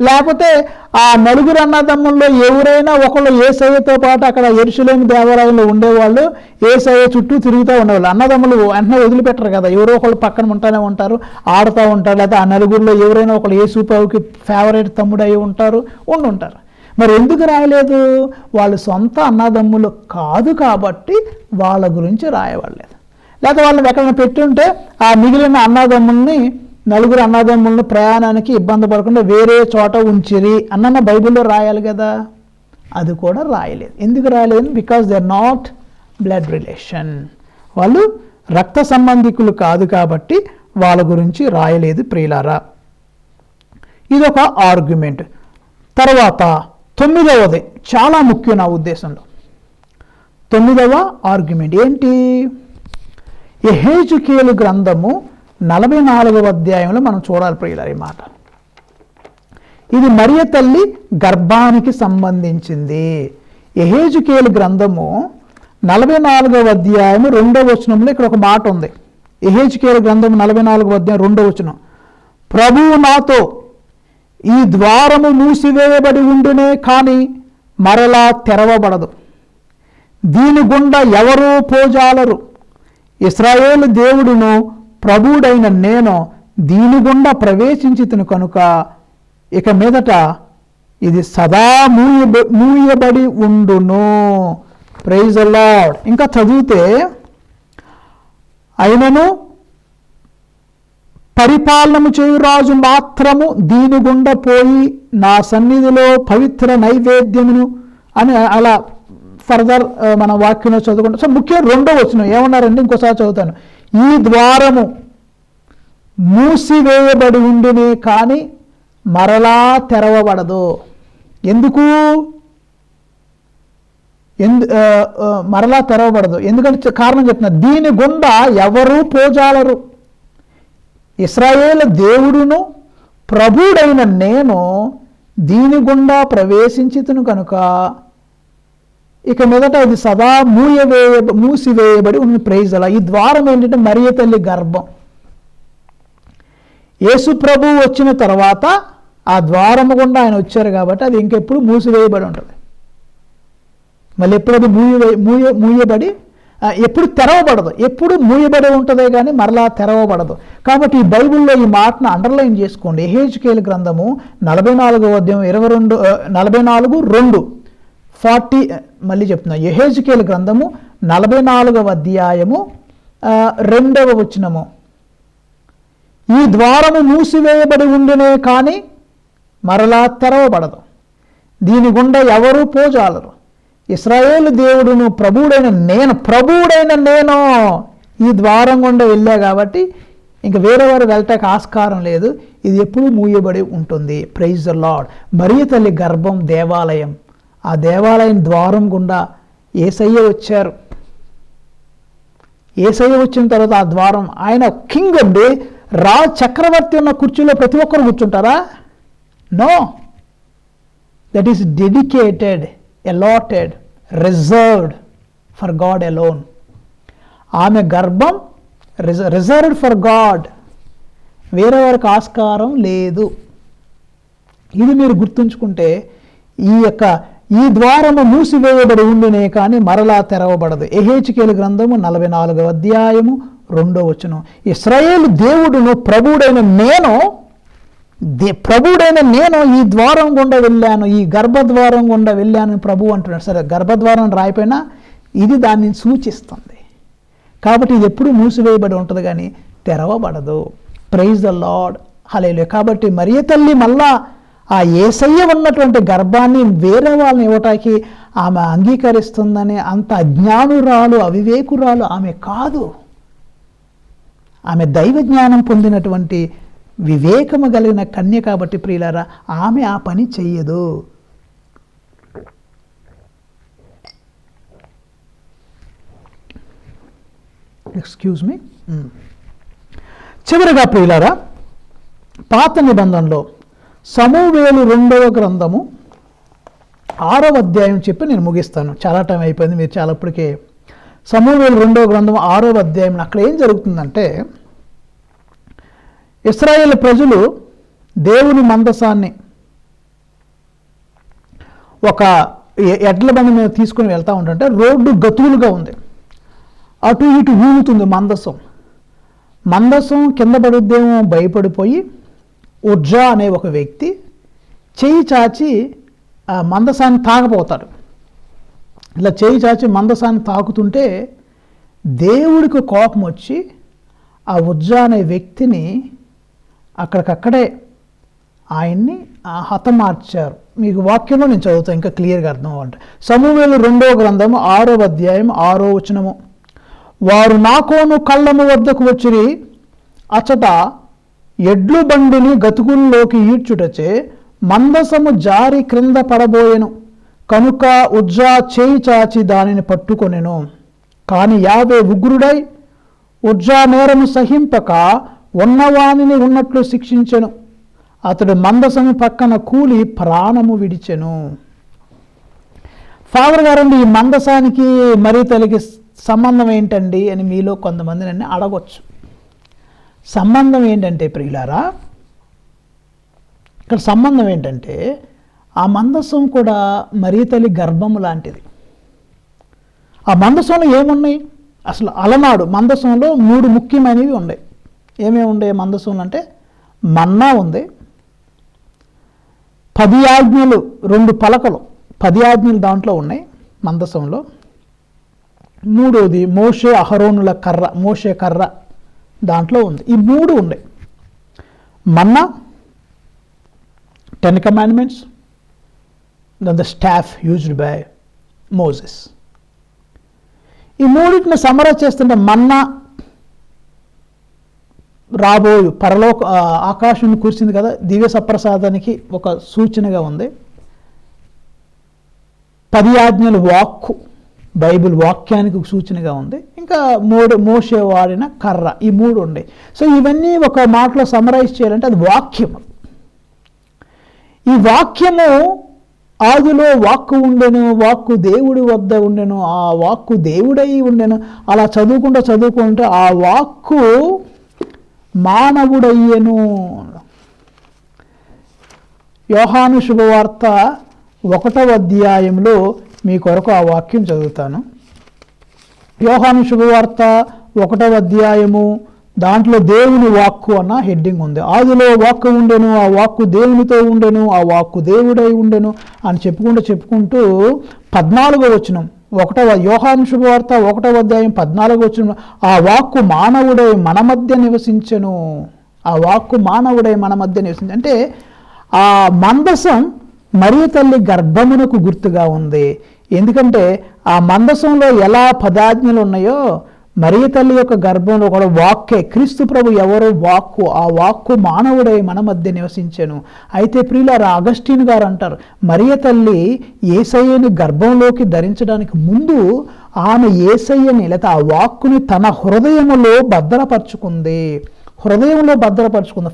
లేకపోతే ఆ 4 అన్నదమ్ముల్లో ఎవరైనా ఒకళ్ళు యేసయ్యతో పాటు అక్కడ యెరూషలేము దేవాలయంలో ఉండేవాళ్ళు, యేసయ్య చుట్టూ తిరుగుతూ ఉండేవాళ్ళు. అన్నదమ్ములు వెంటనే వదిలిపెట్టరు కదా, ఎవరో ఒకళ్ళు పక్కన ఉంటానే ఉంటారు, ఆడుతూ ఉంటారు. లేదా ఆ 4 ఎవరైనా ఒకళ్ళు యేసుప్రభుకి ఫేవరెట్ తమ్ముడు అయి ఉంటారు, ఉండుంటారు. మరి ఎందుకు రాయలేదు? వాళ్ళు సొంత అన్నదమ్ములు కాదు కాబట్టి వాళ్ళ గురించి రాయవాళ్ళలేదు. లేకపోతే వాళ్ళని ఎక్కడైనా పెట్టుంటే ఆ మిగిలిన అన్నదమ్ముల్ని 4 అన్నదమ్ములను ప్రయాణానికి ఇబ్బంది పడకుండా వేరే చోట ఉంచిరి అన్న బైబిల్లో రాయాలి కదా, అది కూడా రాయలేదు. ఎందుకు రాయలేదు? Because they are not blood relation, వాళ్ళు రక్త సంబంధికులు కాదు కాబట్టి వాళ్ళ గురించి రాయలేదు ప్రియులారా. ఇదొక ఆర్గ్యుమెంట్. తర్వాత 9వది చాలా ముఖ్యం నా ఉద్దేశంలో. 9వ ఆర్గ్యుమెంట్ ఏంటి? యెహెజ్కేలు గ్రంథము 44వ అధ్యాయంలో మనం చూడాలి ప్రియులారా ఈ మాట. ఇది మరియ తల్లి గర్భానికి సంబంధించింది. యెహెజ్కేలు గ్రంథము 44వ అధ్యాయము 2వ వచనంలో ఇక్కడ ఒక మాట ఉంది. యెహెజ్కేలు గ్రంథము 44వ అధ్యాయం 2వ వచనం, ప్రభువు నాతో, ఈ ద్వారము మూసివేయబడి ఉండునే కానీ మరలా తెరవబడదు, దీని గుండా ఎవరూ పోజాలరు, ఇశ్రాయేలు దేవుడును ప్రభువుడైన నేను దీని గుండా ప్రవేశించితిని కనుక ఇక మీదట ఇది సదా మూయబడి ఉండును. Praise the Lord. ఇంకా చదివితే, అయినను పరిపాలనము చేయు రాజు మాత్రము దీని గుండా పోయి నా సన్నిధిలో పవిత్ర నైవేద్యమును అని అలా ఫర్దర్ మన వాక్యంలో చదువుకుంటాం. సో ముఖ్యంగా 2వ వచనం ఏమన్నారంటే, ఇంకోసారి చదువుతాను, ఈ ద్వారము మూసివేయబడి ఉండునే కానీ మరలా తెరవబడదు. ఎందుకు మరలా తెరవబడదు? ఎందుకంటే కారణం చెప్తున్నా, దీని గుండా ఎవరూ పోజాలరు, ఇశ్రాయేలు దేవుడును ప్రభువుడైన నేను దీని గుండా ప్రవేశించితును కనుక ఇక మీదట ఇది సదా మూసివేయబడి ఉన్న. ప్రైజ్ అలా. ఈ ద్వారం ఏంటంటే మరియ తల్లి గర్భం. యేసు ప్రభువు వచ్చిన తర్వాత ఆ ద్వారము గుండా ఆయన వచ్చారు కాబట్టి అది ఇంకెప్పుడు మూసివేయబడి ఉంటుంది. మళ్ళీ ఎప్పుడు అది మూయబడి ఎప్పుడు తెరవబడదు, ఎప్పుడు మూయబడి ఉంటుందే కానీ మరలా తెరవబడదు. కాబట్టి ఈ బైబిల్లో ఈ మాటను అండర్లైన్ చేసుకోండి. యెహెజ్కేలు గ్రంథము 44వ అధ్యాయం 44:2 మళ్ళీ చెప్తున్నా. యెహెజ్కేలు గ్రంథము 44వ అధ్యాయము 2వ వచనము, ఈ ద్వారము మూసివేయబడి ఉండునే కానీ మరలా తెరవబడదు, దీని గుండా ఎవరూ పోజాలరు. ఇశ్రాయేలు దేవుడును ప్రభువుడైన నేను ఈ ద్వారం గుండా వెళ్ళా కాబట్టి ఇంక వేరే వారు వెళ్ళటానికి ఆస్కారం లేదు. ఇది ఎప్పుడూ మూయబడి ఉంటుంది. Praise the lord. మరియ తల్లి గర్భం దేవాలయం. ఆ దేవాలయం ద్వారం గుండా యేసయ్య వచ్చారు. యేసయ్య వచ్చిన తర్వాత ఆ ద్వారం, ఆయన కింగ్ అండి, చక్రవర్తి ఉన్న కుర్చీలో ప్రతి ఒక్కరు కూర్చుంటారా? No, that is dedicated, allotted, reserved for God alone. ఆమె గర్భం రిజర్వ్డ్ ఫర్ గాడ్, వేరే వారికి ఆస్కారం లేదు. ఇది మీరు గుర్తుంచుకుంటే ఈ ద్వారము మూసివేయబడి ఉండునే కానీ మరలా తెరవబడదు. యెహెజ్కేలు గ్రంథము 44వ అధ్యాయము 2వ వచనం. ఇశ్రాయేలు దేవుడును ప్రభువుడైన నేను ఈ ద్వారం గుండా వెళ్ళాను, ఈ గర్భద్వారం గుండా వెళ్ళాను ప్రభు అంటున్నాడు. సరే, గర్భద్వారం రాయిపోయినా ఇది దాన్ని సూచిస్తుంది కాబట్టి ఇది ఎప్పుడు మూసివేయబడి ఉంటుంది కానీ తెరవబడదు. Praise the Lord. హల్లెలూయా. కాబట్టి మరియ తల్లి మళ్ళా ఆ యేసయ్య ఉన్నటువంటి గర్భాన్ని వేరే వాళ్ళని ఇవ్వటానికి ఆమె అంగీకరిస్తుందని అంత అజ్ఞానురాలు, అవివేకురాలు ఆమె కాదు. ఆమె దైవ జ్ఞానం పొందినటువంటి వివేకము కలిగిన కన్య కాబట్టి ప్రియులారా, ఆమె ఆ పని చెయ్యదు. Excuse me. చివరిగా ప్రియులారా, పాత నిబంధనలో సమూవేలు 2వ గ్రంథము 6వ అధ్యాయం చెప్పి నేను ముగిస్తాను. చాలా టైం అయిపోయింది, మీరు చాలా ఇప్పటికే. సమూవేలు 2వ గ్రంథము 6వ అధ్యాయం, అక్కడ ఏం జరుగుతుందంటే, ఇశ్రాయేలు ప్రజలు దేవుని మందసాన్ని ఒక ఎడ్ల బండి మీద తీసుకుని వెళ్తూ ఉంటుంటే రోడ్డు గతులుగా ఉంది, అటు ఇటు ఊగుతుంది మందసం కింద పడుద్దేమో భయపడిపోయి ఉజ్జా అనే ఒక వ్యక్తి చేయి చాచి ఆ మందసాన్ని తాగపోతాడు. ఇలా చేయి చాచి మందసాన్ని తాకుతుంటే దేవుడికి కోపం వచ్చి ఆ ఉజ్జా అనే వ్యక్తిని అక్కడికక్కడే ఆయన్ని హతమార్చారు. మీకు వాక్యంలో నేను చదువుతాను, ఇంకా క్లియర్గా అర్థం అవ్వాలంటే. సమూవేలు 2వ గ్రంథము 6వ అధ్యాయం 6వ వచనము. వారు నాకోను కళ్ళము వద్దకు వచ్చిరి, అచట ఎడ్లు బండిని గతుకుల్లోకి ఈడ్చుటచే మందసము జారి క్రింద పడబోయెను. కనుక ఉజ్జా చేయి చాచి దానిని పట్టుకొనెను. కాని యావే ఉగ్రుడై ఉజ్జా నేరము సహింపక ఉన్నవానిని ఉన్నట్లు శిక్షించెను. అతడు మందసము పక్కన కూలి ప్రాణము విడిచెను. ఫాదర్ గారండి, ఈ మందసానికి మరి తల్లికి సంబంధం ఏంటండి అని మీలో కొంతమంది నన్ను అడగొచ్చు. సంబంధం ఏంటంటే ప్రియులారా, ఇక్కడ సంబంధం ఏంటంటే ఆ మందసం కూడా మరీ తల్లి గర్భము లాంటిది. ఆ మందసంలో ఏమున్నాయి? అసలు అలనాడు మందసంలో 3 ముఖ్యమైనవి ఉన్నాయి. ఏమేమి ఉండే మందసంలో అంటే, మన్నా ఉంది, 10 ఆజ్ఞలు 2 పలకలు 10 ఆజ్ఞలు దాంట్లో ఉన్నాయి మందసంలో. 3వది మోషే అహరోనుల కర్ర, మోషే కర్ర దాంట్లో ఉంది. ఈ 3 ఉన్నాయి. Manna, 10 Commandments, then the staff used by Moses. ఈ 3టిని సమరైజ్ చేస్తుంటే మన్నా రాబోయు పరలోక ఆకాశం కురిసింది కదా, దివ్య సప్రసాదానికి ఒక సూచనగా ఉంది. 10 ఆజ్ఞలు వాక్కు, బైబిల్ వాక్యానికి ఒక సూచనగా ఉంది. ఇంకా 3 మోషే వాడిన కర్ర, ఈ 3 ఉండే. సో ఇవన్నీ ఒక మాటలో సమరైజ్ చేయాలంటే అది వాక్యము. ఈ వాక్యము ఆదిలో వాక్కు ఉండెను, వాక్కు దేవుడి వద్ద ఉండెను, ఆ వాక్కు దేవుడై ఉండెను. అలా చదువుకుంటే ఆ వాక్కు మానవుడయ్యెను. యోహాను శుభవార్త 1వ అధ్యాయంలో మీ కొరకు ఆ వాక్యం చదువుతాను. యోహాను శుభవార్త 1వ అధ్యాయము, దాంట్లో దేవుని వాక్కు అన్న హెడ్డింగ్ ఉంది. ఆదిలో వాక్కు ఉండెను, ఆ వాక్కు దేవునితో ఉండెను, ఆ వాక్కు దేవుడై ఉండెను అని చెప్పుకుంటూ 14వ వచనం, యోహాను శుభవార్త 1వ అధ్యాయం 14వ వచనం, ఆ వాక్కు మానవుడై మన మధ్య నివసించెను. ఆ వాక్కు మానవుడై మన మధ్య నివసించు అంటే ఆ మందసం మరియ తల్లి గర్భమునకు గుర్తుగా ఉంది. ఎందుకంటే ఆ మందసంలో ఎలా పదాజ్ఞలు ఉన్నాయో మరియ తల్లి యొక్క గర్భంలో కూడా వాక్కే, క్రీస్తు ప్రభు ఎవరో వాక్కు, ఆ వాక్కు మానవుడై మన మధ్య నివసించెను. అయితే ప్రియులారా, అగస్టిన్ గారు అంటారు, మరియ తల్లి యేసయ్యని గర్భంలోకి ధరించడానికి ముందు ఆమె యేసయ్యని లేదా ఆ వాక్కుని తన హృదయములో భద్రపరుచుకుంది.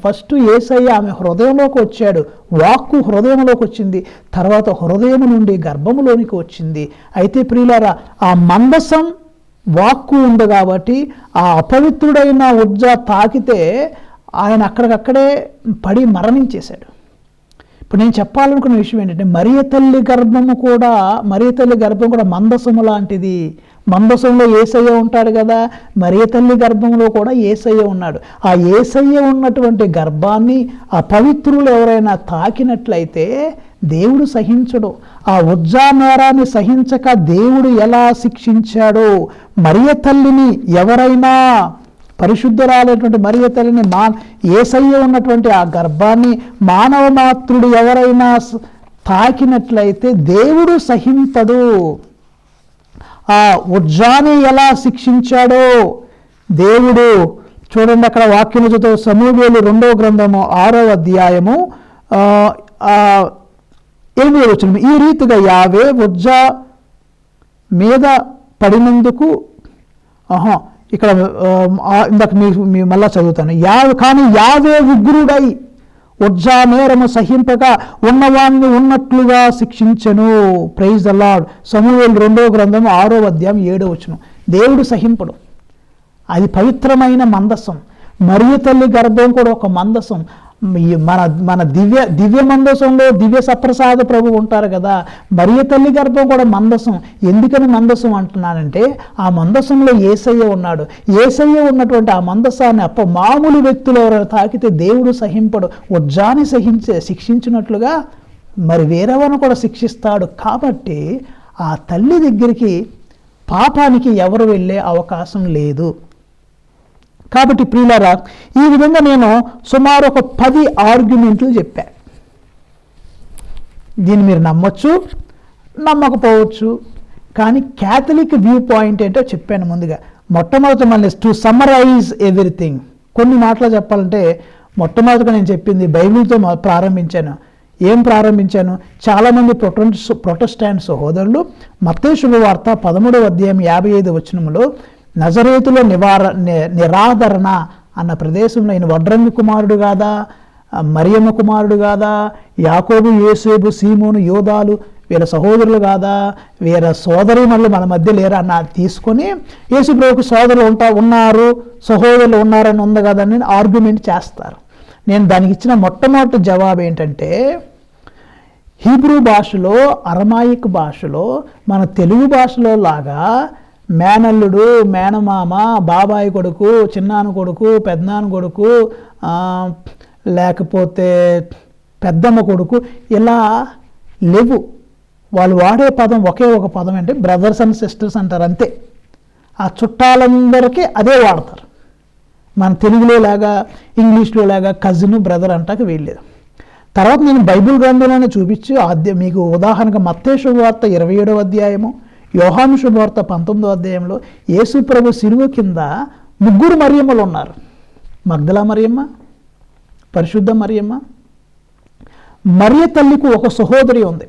ఫస్ట్ యేసయ్య ఆమె హృదయంలోకి వచ్చాడు, వాక్కు హృదయంలోకి వచ్చింది, తర్వాత హృదయం నుండి గర్భములోనికి వచ్చింది. అయితే ప్రియులారా, ఆ మందసం వాక్కు ఉంది కాబట్టి ఆ అపవిత్రుడైన ఉజ్జా తాకితే ఆయన అక్కడికక్కడే పడి మరణించేశాడు. ఇప్పుడు నేను చెప్పాలనుకున్న విషయం ఏంటంటే, మరియ తల్లి గర్భం కూడా మందసము లాంటిది. మందసంలో యేసయ్య ఉంటాడు కదా, మరియ తల్లి గర్భంలో కూడా యేసయ్య ఉన్నాడు. ఆ యేసయ్య ఉన్నటువంటి గర్భాన్ని అపవిత్రులు ఎవరైనా తాకినట్లయితే దేవుడు సహించడు. ఆ ఉజ్జా నేరాన్ని సహించక దేవుడు ఎలా శిక్షించాడో, మరియ తల్లిని ఎవరైనా, పరిశుద్ధురాలైనటువంటి మరియ తల్లిని, యేసయ్య ఉన్నటువంటి ఆ గర్భాన్ని మానవ మాత్రుడు ఎవరైనా తాకినట్లయితే దేవుడు సహింపడు. ఆ ఉజ్జాని ఎలా శిక్షించాడో దేవుడు చూడండి. అక్కడ వాక్యము చదువు, సమూయేలు 2వ గ్రంథము 6వ అధ్యాయము 8వ వచనం. ఈ రీతిగా యావే ఉజ్జా మీద పడినందుకు, ఇక్కడ ఇందాక మీ మళ్ళా చదువుతాను. కానీ యావే ఉగ్రుడై ఉజ్జా నేరము సహింపక ఉన్నవాన్ని ఉన్నట్లుగా శిక్షించెను. Praise the Lord. సమూయేలు 2వ గ్రంథము 6వ అధ్యాయం 7వ వచనం. దేవుడు సహింపడు. అది పవిత్రమైన మందసం. మరియ తల్లి గర్భం కూడా ఒక మందసం. మన దివ్య మందసంలో దివ్య సప్రసాద ప్రభు ఉంటారు కదా, మరియ తల్లి గర్భం కూడా మందసం. ఎందుకని మందసం అంటున్నానంటే, ఆ మందసంలో యేసయ్య ఉన్నాడు. యేసయ్య ఉన్నటువంటి ఆ మందసాన్ని మామూలు వ్యక్తులు ఎవరైనా తాకితే దేవుడు సహింపడు. ఉజ్జాని శిక్షించినట్లుగా మరి వేరేవారిని కూడా శిక్షిస్తాడు. కాబట్టి ఆ తల్లి దగ్గరికి పాపానికి ఎవరు వెళ్ళే అవకాశం లేదు. కాబట్టి ప్రియులారా, ఈ విధంగా నేను సుమారు ఒక 10 ఆర్గ్యుమెంట్లు చెప్పాను. దీన్ని మీరు నమ్మొచ్చు, నమ్మకపోవచ్చు. కానీ క్యాథలిక్ వ్యూ పాయింట్ ఏంటో చెప్పాను ముందుగా. మొట్టమొదటి మళ్ళీ టు సమ్మరైజ్ ఎవ్రీథింగ్, కొన్ని మాటలు చెప్పాలంటే, మొట్టమొదటిగా నేను చెప్పింది బైబిల్తో ప్రారంభించాను. ఏం ప్రారంభించాను? చాలామంది ప్రొటెస్టాంట్ సహోదరులు మత్తయి శుభవార్త 13వ అధ్యాయం 55వ వచనంలో నజరేతులో నిరాదరణ అన్న ప్రదేశంలో ఈయన వడ్రంగి కుమారుడు కాదా, మరియమ్మ కుమారుడు కాదా, యాకోబు, యోసేపు, సీమోను, యోధాలు వీళ్ళ సహోదరులు కాదా, వీళ్ళ సోదరీమణులు మన మధ్య లేరా అన్న తీసుకొని యేసు ప్రభువుకు సోదరులు ఉన్నారు, సహోదరులు ఉన్నారని ఉంది కదని ఆర్గ్యుమెంట్ చేస్తారు. నేను దానికి ఇచ్చిన మొట్టమొదటి జవాబు ఏంటంటే, హీబ్రూ భాషలో, అరమాయిక్ భాషలో, మన తెలుగు భాషలో లాగా మేనల్లుడు, మేనమామ, బాబాయి కొడుకు, చిన్నాన్న కొడుకు, పెద్దనాన్న కొడుకు, లేకపోతే పెద్దమ్మ కొడుకు ఇలా లేవు. వాళ్ళు వాడే పదం ఒకే ఒక పదం అంటే బ్రదర్స్ అండ్ సిస్టర్స్ అంటారు, అంతే. ఆ చుట్టాలందరికీ అదే వాడతారు. మన తెలుగులో లాగా, ఇంగ్లీష్లో లాగా కజిన్, బ్రదర్ అంటాక వీల్లేదు. తర్వాత నేను బైబిల్ గ్రంథంలోనే చూపించి మీకు ఉదాహరణగా మత్తయి శుభవార్త 27వ అధ్యాయము, యోహాను శుభవార్త 19వ అధ్యాయంలో యేసు ప్రభు శిలువ కింద 3 మరియమ్మలు ఉన్నారు. మగ్దలా మరియమ్మ, పరిశుద్ధ మరియమ్మ, మరియ తల్లికి ఒక సహోదరి ఉంది.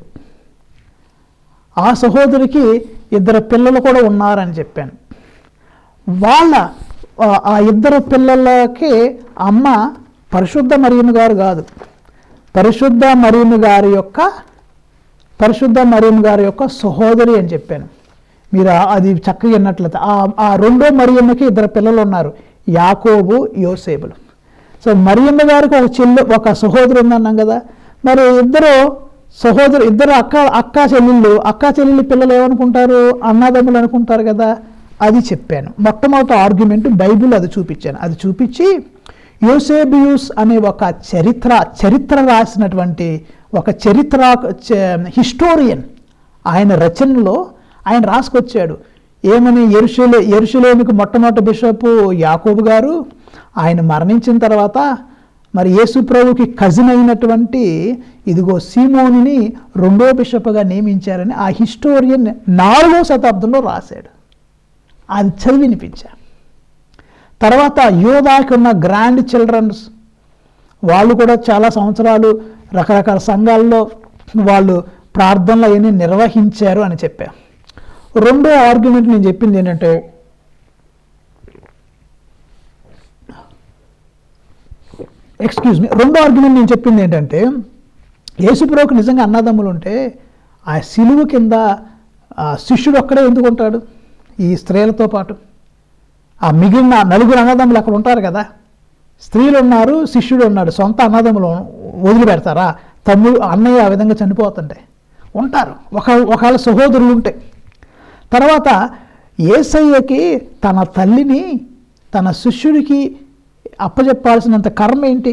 ఆ సహోదరికి 2 పిల్లలు కూడా ఉన్నారని చెప్పాను. ఆ 2 పిల్లలకి అమ్మ పరిశుద్ధ మరియమ్మ గారు కాదు, పరిశుద్ధ మరియమ్మ గారి యొక్క సహోదరి అని చెప్పాను. మీరు అది చక్కగా విన్నట్లయితే ఆ 2వ మరియమ్మకి 2 పిల్లలు ఉన్నారు, యాకోబు, యోసేపులు. సో మరియమ్మ గారికి ఒక సహోదరు ఉందన్నాం కదా. మరి ఇద్దరు అక్క చెల్లెళ్ళు పిల్లలు ఏమనుకుంటారు? అన్నదమ్ములు అనుకుంటారు కదా. అది చెప్పాను. మొట్టమొదటి ఆర్గ్యుమెంట్ బైబిల్ అది చూపించాను. అది చూపించి యోసేబియూస్ అనే ఒక చరిత్ర రాసినటువంటి ఒక హిస్టోరియన్, ఆయన రచనలో ఆయన రాసుకొచ్చాడు. ఏమని? యెరూషలేముకు మొట్టమొదటి బిషప్ యాకోబు గారు, ఆయన మరణించిన తర్వాత మరి యేసు ప్రభుకి కజిన్ అయినటువంటి ఇదిగో సీమోనిని 2వ బిషప్గా నియమించారని ఆ హిస్టోరియన్ 4వ శతాబ్దంలో రాశాడు. అది చదివి వినిపించా. తర్వాత యోధాకి ఉన్న గ్రాండ్ చిల్డ్రన్స్ వాళ్ళు కూడా చాలా సంవత్సరాలు రకరకాల సంఘాల్లో వాళ్ళు ప్రార్థనలు అవన్నీ నిర్వహించారు అని చెప్పా. రెండో ఆర్గ్యుమెంట్ నేను చెప్పింది ఏంటంటే, రెండో ఆర్గ్యుమెంట్ నేను చెప్పింది ఏంటంటే, యేసుప్రభువుకు నిజంగా అన్నదమ్ములు ఉంటే ఆ సిలువ కింద శిష్యుడు ఒక్కడే ఎందుకు ఉంటాడు ఈ స్త్రీలతో పాటు? ఆ మిగిలిన 4 అన్నదమ్ములు అక్కడ ఉంటారు కదా, స్త్రీలు ఉన్నారు, శిష్యుడు ఉన్నాడు. సొంత అన్నదమ్ములు వదిలిపెడతారా? తమ్ముడు అన్నయ్య ఆ విధంగా చనిపోతుంటే ఉంటారు, ఒకవేళ సహోదరులు ఉంటే. తర్వాత యేసయ్యకి తన తల్లిని తన శిష్యుడికి అప్పచెప్పాల్సినంత కర్మ ఏంటి?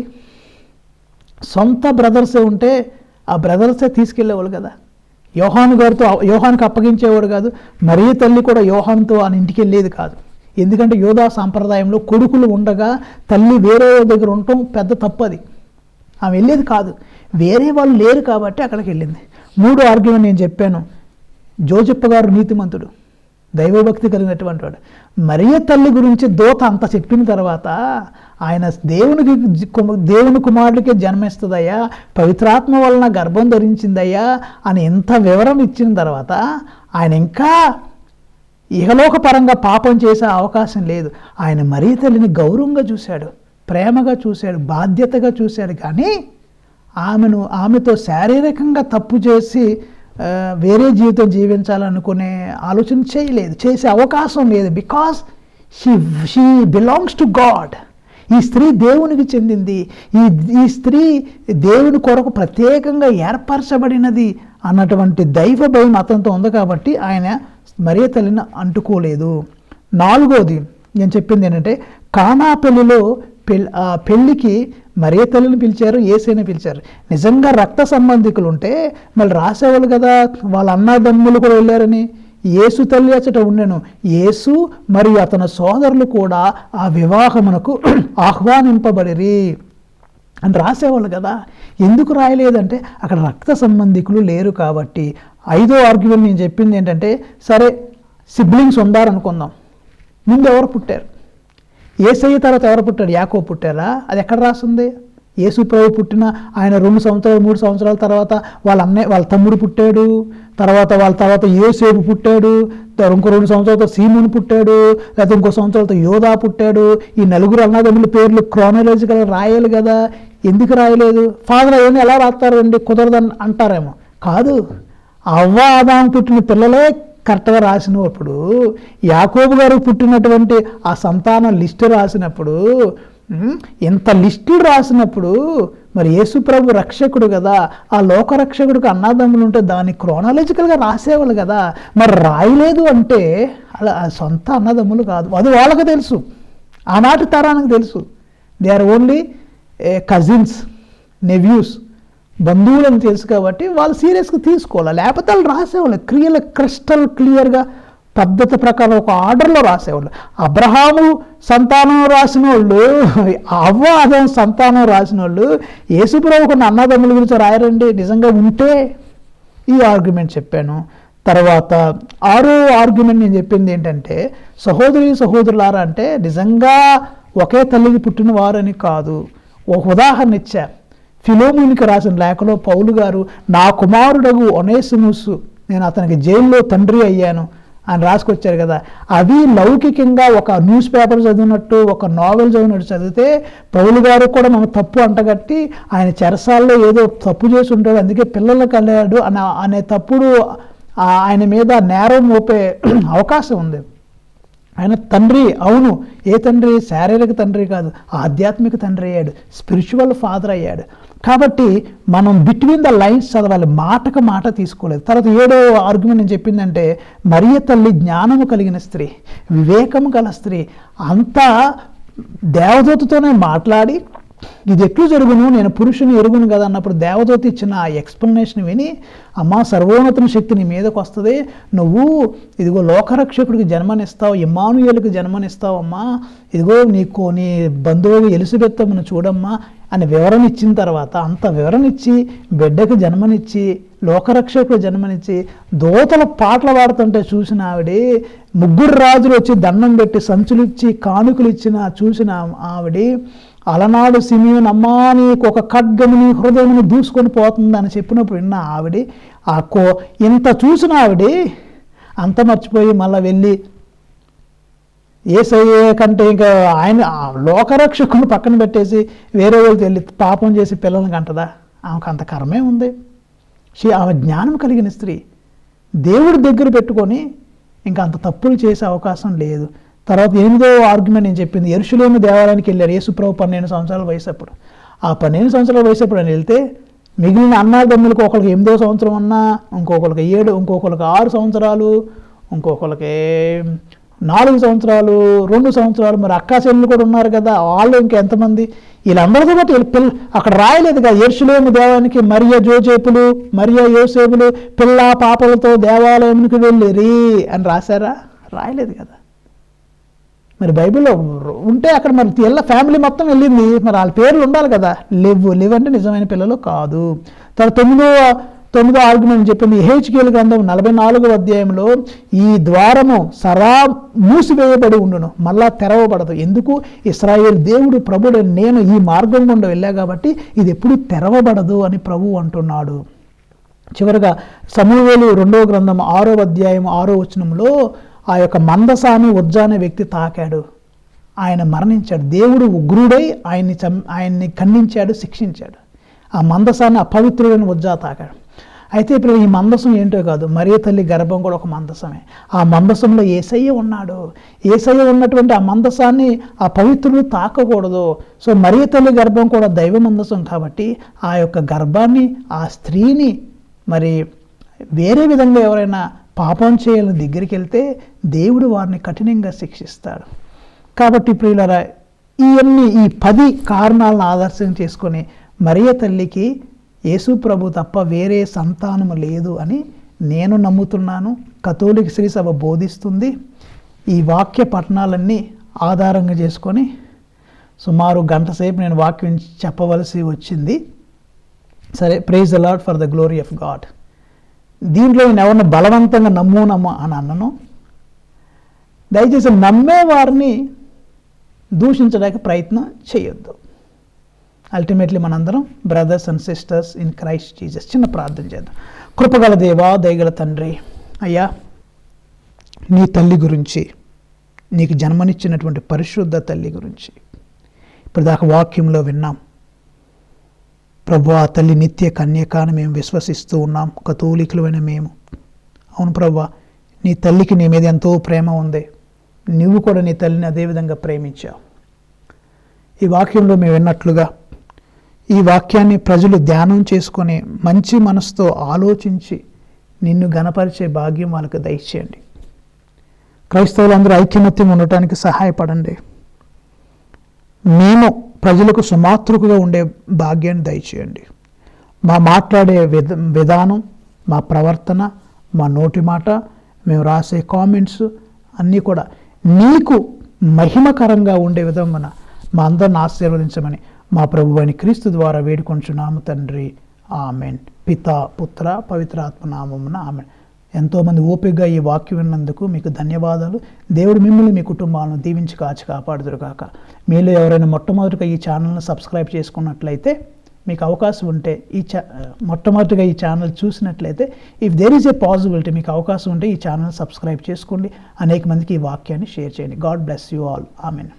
సొంత బ్రదర్సే ఉంటే ఆ బ్రదర్సే తీసుకెళ్ళేవాళ్ళు కదా. యోహానుకి అప్పగించేవాడు కాదు. మరియ తల్లి కూడా యోహానుతో ఆయన ఇంటికి వెళ్ళేది కాదు. ఎందుకంటే యోధా సాంప్రదాయంలో కొడుకులు ఉండగా తల్లి వేరే దగ్గర ఉండటం పెద్ద తప్పది. ఆమె వెళ్ళేది కాదు, వేరే వాళ్ళు లేరు కాబట్టి అక్కడికి వెళ్ళింది. 3వ ఆర్గ్యుమెంట్ నేను చెప్పాను. జోజప్ప గారు నీతిమంతుడు, దైవభక్తి కలిగినటువంటి వాడు. మరియ తల్లి గురించి దూత అంత చెప్పిన తర్వాత ఆయన దేవుని కుమారుడికే జన్మిస్తుందయ్యా, పవిత్రాత్మ వలన గర్భం ధరించిందయ్యా అని ఎంత వివరం ఇచ్చిన తర్వాత ఆయన ఇంకా ఇహలోక పరంగా పాపం చేసే అవకాశం లేదు. ఆయన మరియ తల్లిని గౌరవంగా చూశాడు, ప్రేమగా చూశాడు, బాధ్యతగా చూశాడు. కానీ ఆమెతో శారీరకంగా తప్పు చేసి వేరే జీవితం జీవించాలనుకునే ఆలోచన చేయలేదు, చేసే అవకాశం లేదు. Because she belongs to God. ఈ స్త్రీ దేవునికి చెందింది, ఈ స్త్రీ దేవుని కొరకు ప్రత్యేకంగా ఏర్పరచబడినది అన్నటువంటి దైవ భయం అతనితో ఉంది కాబట్టి ఆయన మరియ తల్లిని అంటుకోలేదు. 4వది నేను చెప్పింది ఏంటంటే, కానా పెళ్లిలో పెళ్ళికి మరియ తల్లిని పిలిచారు, యేసుని పిలిచారు. నిజంగా రక్త సంబంధికులు ఉంటే మళ్ళీ రాసేవాళ్ళు కదా, వాళ్ళ అన్నదమ్ములు కూడా వెళ్ళారని. యేసు తల్లి అచ్చట ఉండెను, యేసు మరియు అతని సోదరులు కూడా ఆ వివాహమునకు ఆహ్వానింపబడిరి అని రాసేవాళ్ళు కదా. ఎందుకు రాయలేదంటే అక్కడ రక్త సంబంధికులు లేరు కాబట్టి. 5వ ఆర్గ్యుమెంట్ నేను చెప్పింది ఏంటంటే, సరే సిబ్లింగ్స్ ఉండారనుకుందాం, ముందు ఎవరు పుట్టారు? యేసయ్య తర్వాత ఎవరు పుట్టాడు? యాకోబు పుట్టారా? అది ఎక్కడ రాస్తుంది? యేసు ప్రభు పుట్టిన ఆయన 2 సంవత్సరాలు 3 సంవత్సరాల తర్వాత వాళ్ళ తమ్ముడు పుట్టాడు. తర్వాత యోసేపు పుట్టాడు. ఇంకో 2 సంవత్సరాలతో సీమోను పుట్టాడు. లేకపోతే ఇంకో సంవత్సరాలతో యోధా పుట్టాడు. ఈ 4 అన్నదమ్ముల పేర్లు క్రోనాలజికల్గా రాయాలి కదా. ఎందుకు రాయలేదు? ఫాదర్ అవన్నీ ఎలా రాస్తారండి, కుదరదని అంటారేమో. కాదు, అవ్వ ఆదాము పుట్టిన పిల్లలే కరెక్ట్గా రాసినప్పుడు, యాకోబు గారు పుట్టినటువంటి ఆ సంతానం లిస్టు రాసినప్పుడు, ఇంత లిస్టులు రాసినప్పుడు మరి యేసు ప్రభు రక్షకుడు కదా, ఆ లోకరక్షకుడికి అన్నదమ్ములు ఉంటే దాన్ని క్రోనాలజికల్గా రాసేవాళ్ళు కదా. మరి రాయలేదు అంటే అలా సొంత అన్నదమ్ములు కాదు, అది వాళ్ళకి తెలుసు, ఆనాటి తరానికి తెలుసు. దే ఆర్ ఓన్లీ కజిన్స్, నెవ్యూస్, బంధువులని తెలుసు కాబట్టి వాళ్ళు సీరియస్గా తీసుకోవాలి. లేకపోతే వాళ్ళు రాసేవాళ్ళు క్రియలు క్రిస్టల్ క్లియర్గా పద్ధతి ప్రకారం ఒక ఆర్డర్లో రాసేవాళ్ళు. అబ్రహాము సంతానం రాసిన వాళ్ళు, అవ్వ ఆదాము సంతానం రాసిన వాళ్ళు యేసుప్రభు కొన్ని అన్నదమ్ముల గురించి రాయరండి. నిజంగా ఉంటే ఈ ఆర్గ్యుమెంట్ చెప్పాను. తర్వాత 6వ ఆర్గ్యుమెంట్ నేను చెప్పింది ఏంటంటే, సహోదరులారా అంటే నిజంగా ఒకే తల్లికి పుట్టిన వారని కాదు. ఒక ఉదాహరణ ఇచ్చా. ఫిలోమోనికి రాసిన లేఖలో పౌలు గారు, నా కుమారుడగు ఒనేసిముసు, నేను అతనికి జైల్లో తండ్రి అయ్యాను అని రాసుకొచ్చారు కదా. అవి లౌకికంగా ఒక న్యూస్ పేపర్ చదివినట్టు, ఒక నావెల్ చదివినట్టు చదివితే పౌలు గారు కూడా మనం తప్పు అంటగట్టి ఆయన చెరసాల్లో ఏదో తప్పు చేసి ఉంటాడు, అందుకే పిల్లలు కలిగాడు అనే తప్పుడు ఆయన మీద నేరం మోపే అవకాశం ఉంది. ఆయన తండ్రి, అవును, ఏ తండ్రి? శారీరక తండ్రి కాదు, ఆధ్యాత్మిక తండ్రి అయ్యాడు, స్పిరిచువల్ ఫాదర్ అయ్యాడు. కాబట్టి మనం బిట్వీన్ ద లైన్స్ చదవాలి, మాటకు మాట తీసుకోలేదు. తర్వాత 7వ ఆర్గ్యుమెంట్ నేను చెప్పిందంటే, మరియ తల్లి జ్ఞానము కలిగిన స్త్రీ, వివేకము గల స్త్రీ, అంతా దేవదూతతోనే మాట్లాడి ఇది ఎట్లు జరుగును, నేను పురుషుని ఎరుగును కదా అన్నప్పుడు దేవదూత ఇచ్చిన ఆ ఎక్స్ప్లెనేషన్ విని, అమ్మా సర్వోన్నతుని శక్తి నీ మీదకు వస్తుంది, నువ్వు ఇదిగో లోకరక్షకుడికి జన్మనిస్తావు, ఇమ్మానుయేలుకి జన్మనిస్తావు అమ్మా, ఇదిగో నీ బంధువు ఎలిజబెత్తమ్మను చూడమ్మా అని వివరణ ఇచ్చిన తర్వాత, అంత వివరణ ఇచ్చి బిడ్డకు జన్మనిచ్చి లోకరక్షకుడు జన్మనిచ్చి దోతల పాటలు పాడుతుంటే చూసిన ఆవిడే, 3 రాజులు వచ్చి దండం పెట్టి సంచులు ఇచ్చి కానుకలు ఇచ్చిన చూసిన ఆవిడే, అలనాడు సిమియోను అమ్మా నీకు ఒక ఖడ్గముని హృదయముని దూసుకొని పోతుంది అని చెప్పినప్పుడు విన్న ఆవిడ, ఇంత చూసిన ఆవిడ అంత మర్చిపోయి మళ్ళీ వెళ్ళి యేసయ్య కంటే ఇంకా ఆయన లోకరక్షకుని పక్కన పెట్టేసి వేరే వాళ్ళకి వెళ్ళి పాపం చేసి పిల్లల్ని కంటదా? ఆమెకు అంత కర్మే ఉంది. ఆమె జ్ఞానం కలిగిన స్త్రీ దేవుడి దగ్గర పెట్టుకొని ఇంకా అంత తప్పులు చేసే అవకాశం లేదు. తర్వాత 8వ ఆర్గ్యుమెంట్ నేను చెప్పింది, యెరూషలేము దేవాలయానికి వెళ్ళారు యేసుప్రభు 12 సంవత్సరాల వయసు అప్పుడు. ఆ 12 సంవత్సరాల వయసు అప్పుడు అని వెళ్తే మిగిలిన అన్నాదమ్ములకు ఒకరికి 8వ సంవత్సరం అన్నా, ఇంకొకరికి 7, ఇంకొకరికి 6 సంవత్సరాలు, ఇంకొకరికి 4 సంవత్సరాలు, 2 సంవత్సరాలు, మరి అక్కా చెల్లెలు కూడా ఉన్నారు కదా, వాళ్ళు ఇంకా ఎంతమంది, వీళ్ళందరితో పాటు వీళ్ళ అక్కడ రాయలేదు కదా యెరూషలేము దేవాలయానికి మరియ జోజేపులు మరియ యోసేపులు పిల్ల పాపలతో దేవాలయానికి వెళ్ళిరి అని రాశారా? రాయలేదు కదా. మరి బైబిల్లో ఉంటే అక్కడ మరి వీళ్ళ ఫ్యామిలీ మొత్తం వెళ్ళింది, మరి వాళ్ళ పేర్లు ఉండాలి కదా. లేవు అంటే నిజమైన పిల్లలు కాదు. తర్వాత 9వ ఆర్గ్యుమెంట్ చెప్పింది, యెహెజ్కేలు గ్రంథం 44వ అధ్యాయంలో ఈ ద్వారము సరా మూసివేయబడి ఉండును, మళ్ళా తెరవబడదు. ఎందుకు? ఇశ్రాయేలు దేవుడు ప్రభుడు నేను ఈ మార్గం గుండా వెళ్ళా కాబట్టి ఇది ఎప్పుడు తెరవబడదు అని ప్రభువు అంటున్నాడు. చివరిగా సమూయేలు 2వ గ్రంథం 6వ అధ్యాయం 6వ వచనంలో ఆ యొక్క మందసాన్ని ఉజ్జా అనే వ్యక్తి తాకాడు, ఆయన మరణించాడు. దేవుడు ఉగ్రుడై ఆయన్ని ఖండించాడు, శిక్షించాడు. ఆ మందసాన్ని అపవిత్రుడైన ఉజ్జా తాకాడు. అయితే ఇప్పుడు ఈ మందసం ఏంటో కాదు, మరియ తల్లి గర్భం కూడా ఒక మందసమే. ఆ మందసంలో యేసయ్య ఉన్నాడు. యేసయ్య ఉన్నటువంటి ఆ మందసాన్ని ఆ పవిత్రులు తాకకూడదు. సో మరియ తల్లి గర్భం కూడా దైవ మందసం కాబట్టి ఆ యొక్క గర్భాన్ని, ఆ స్త్రీని మరి వేరే విధంగా ఎవరైనా పాపం చేయాలని దగ్గరికి వెళ్తే దేవుడు వారిని కఠినంగా శిక్షిస్తాడు. కాబట్టి ప్రియులారా, ఈ 10 కారణాలను ఆదర్శం చేసుకొని మరియ తల్లికి యేసు ప్రభు తప్ప వేరే సంతానము లేదు అని నేను నమ్ముతున్నాను. కథోలిక శ్రీ సభ బోధిస్తుంది. ఈ వాక్య పఠనాలన్నీ ఆధారంగా చేసుకొని సుమారు గంట సేపు నేను వాక్యం చెప్పవలసి వచ్చింది. సరే, praise the Lord for the glory of God. దీంట్లో నేను ఎవరిని బలవంతంగా నమ్ము అని అన్నను. దయచేసి నమ్మేవారిని దూషించడానికి ప్రయత్నం చేయొద్దు. అల్టిమేట్లీ మనందరం brothers and sisters in Christ Jesus. చిన్న ప్రార్థన చేద్దాం. కృపగల దేవా, దయగల తండ్రి, అయ్యా నీ తల్లి గురించి, నీకు జన్మనిచ్చినటువంటి పరిశుద్ధ తల్లి గురించి ఇప్పుడు దాకా వాక్యంలో విన్నాం. ప్రభు, ఆ తల్లి నిత్య కన్యక అని మేము విశ్వసిస్తూ ఉన్నాం, కథోలికులమైన మేము. అవును ప్రభు, నీ తల్లికి నీ మీద ఎంతో ప్రేమ ఉంది. నువ్వు కూడా నీ తల్లిని అదేవిధంగా ప్రేమించావు. ఈ వాక్యంలో మేము విన్నట్లుగా ఈ వాక్యాన్ని ప్రజలు ధ్యానం చేసుకొని మంచి మనసుతో ఆలోచించి నిన్ను గణపరిచే భాగ్యం వాళ్ళకి దయచేయండి. క్రైస్తవులందరూ ఐక్యమత్యం ఉండటానికి సహాయపడండి. మేము ప్రజలకు సుమాతృకుగా ఉండే భాగ్యాన్ని దయచేయండి. మా మాట్లాడే విధానం, మా ప్రవర్తన, మా నోటి మాట, మేము రాసే కామెంట్స్ అన్నీ కూడా నీకు మహిమకరంగా ఉండే విధంగా మా అందరిని ఆశీర్వదించమని మా ప్రభువైన క్రీస్తు ద్వారా వేడుకొంచున్నాము తండ్రి. ఆమెన్. పితా, పుత్ర, పవిత్రాత్మ నామమున ఆమెన్. ఎంతోమంది ఓపికగా ఈ వాక్యం విన్నందుకు మీకు ధన్యవాదాలు. దేవుడు మిమ్మల్ని, మీ కుటుంబాలను దీవించి కాచి కాపాడుదురుగాక. మీలో ఎవరైనా మొట్టమొదటిగా ఈ ఛానల్ని సబ్స్క్రైబ్ చేసుకున్నట్లయితే, మీకు అవకాశం ఉంటే మొట్టమొదటిగా ఈ ఛానల్ చూసినట్లయితే, if there is a possibility, మీకు అవకాశం ఉంటే ఈ ఛానల్ సబ్స్క్రైబ్ చేసుకోండి. అనేక మందికి ఈ వాక్యాన్ని షేర్ చేయండి. God bless you all. Amen.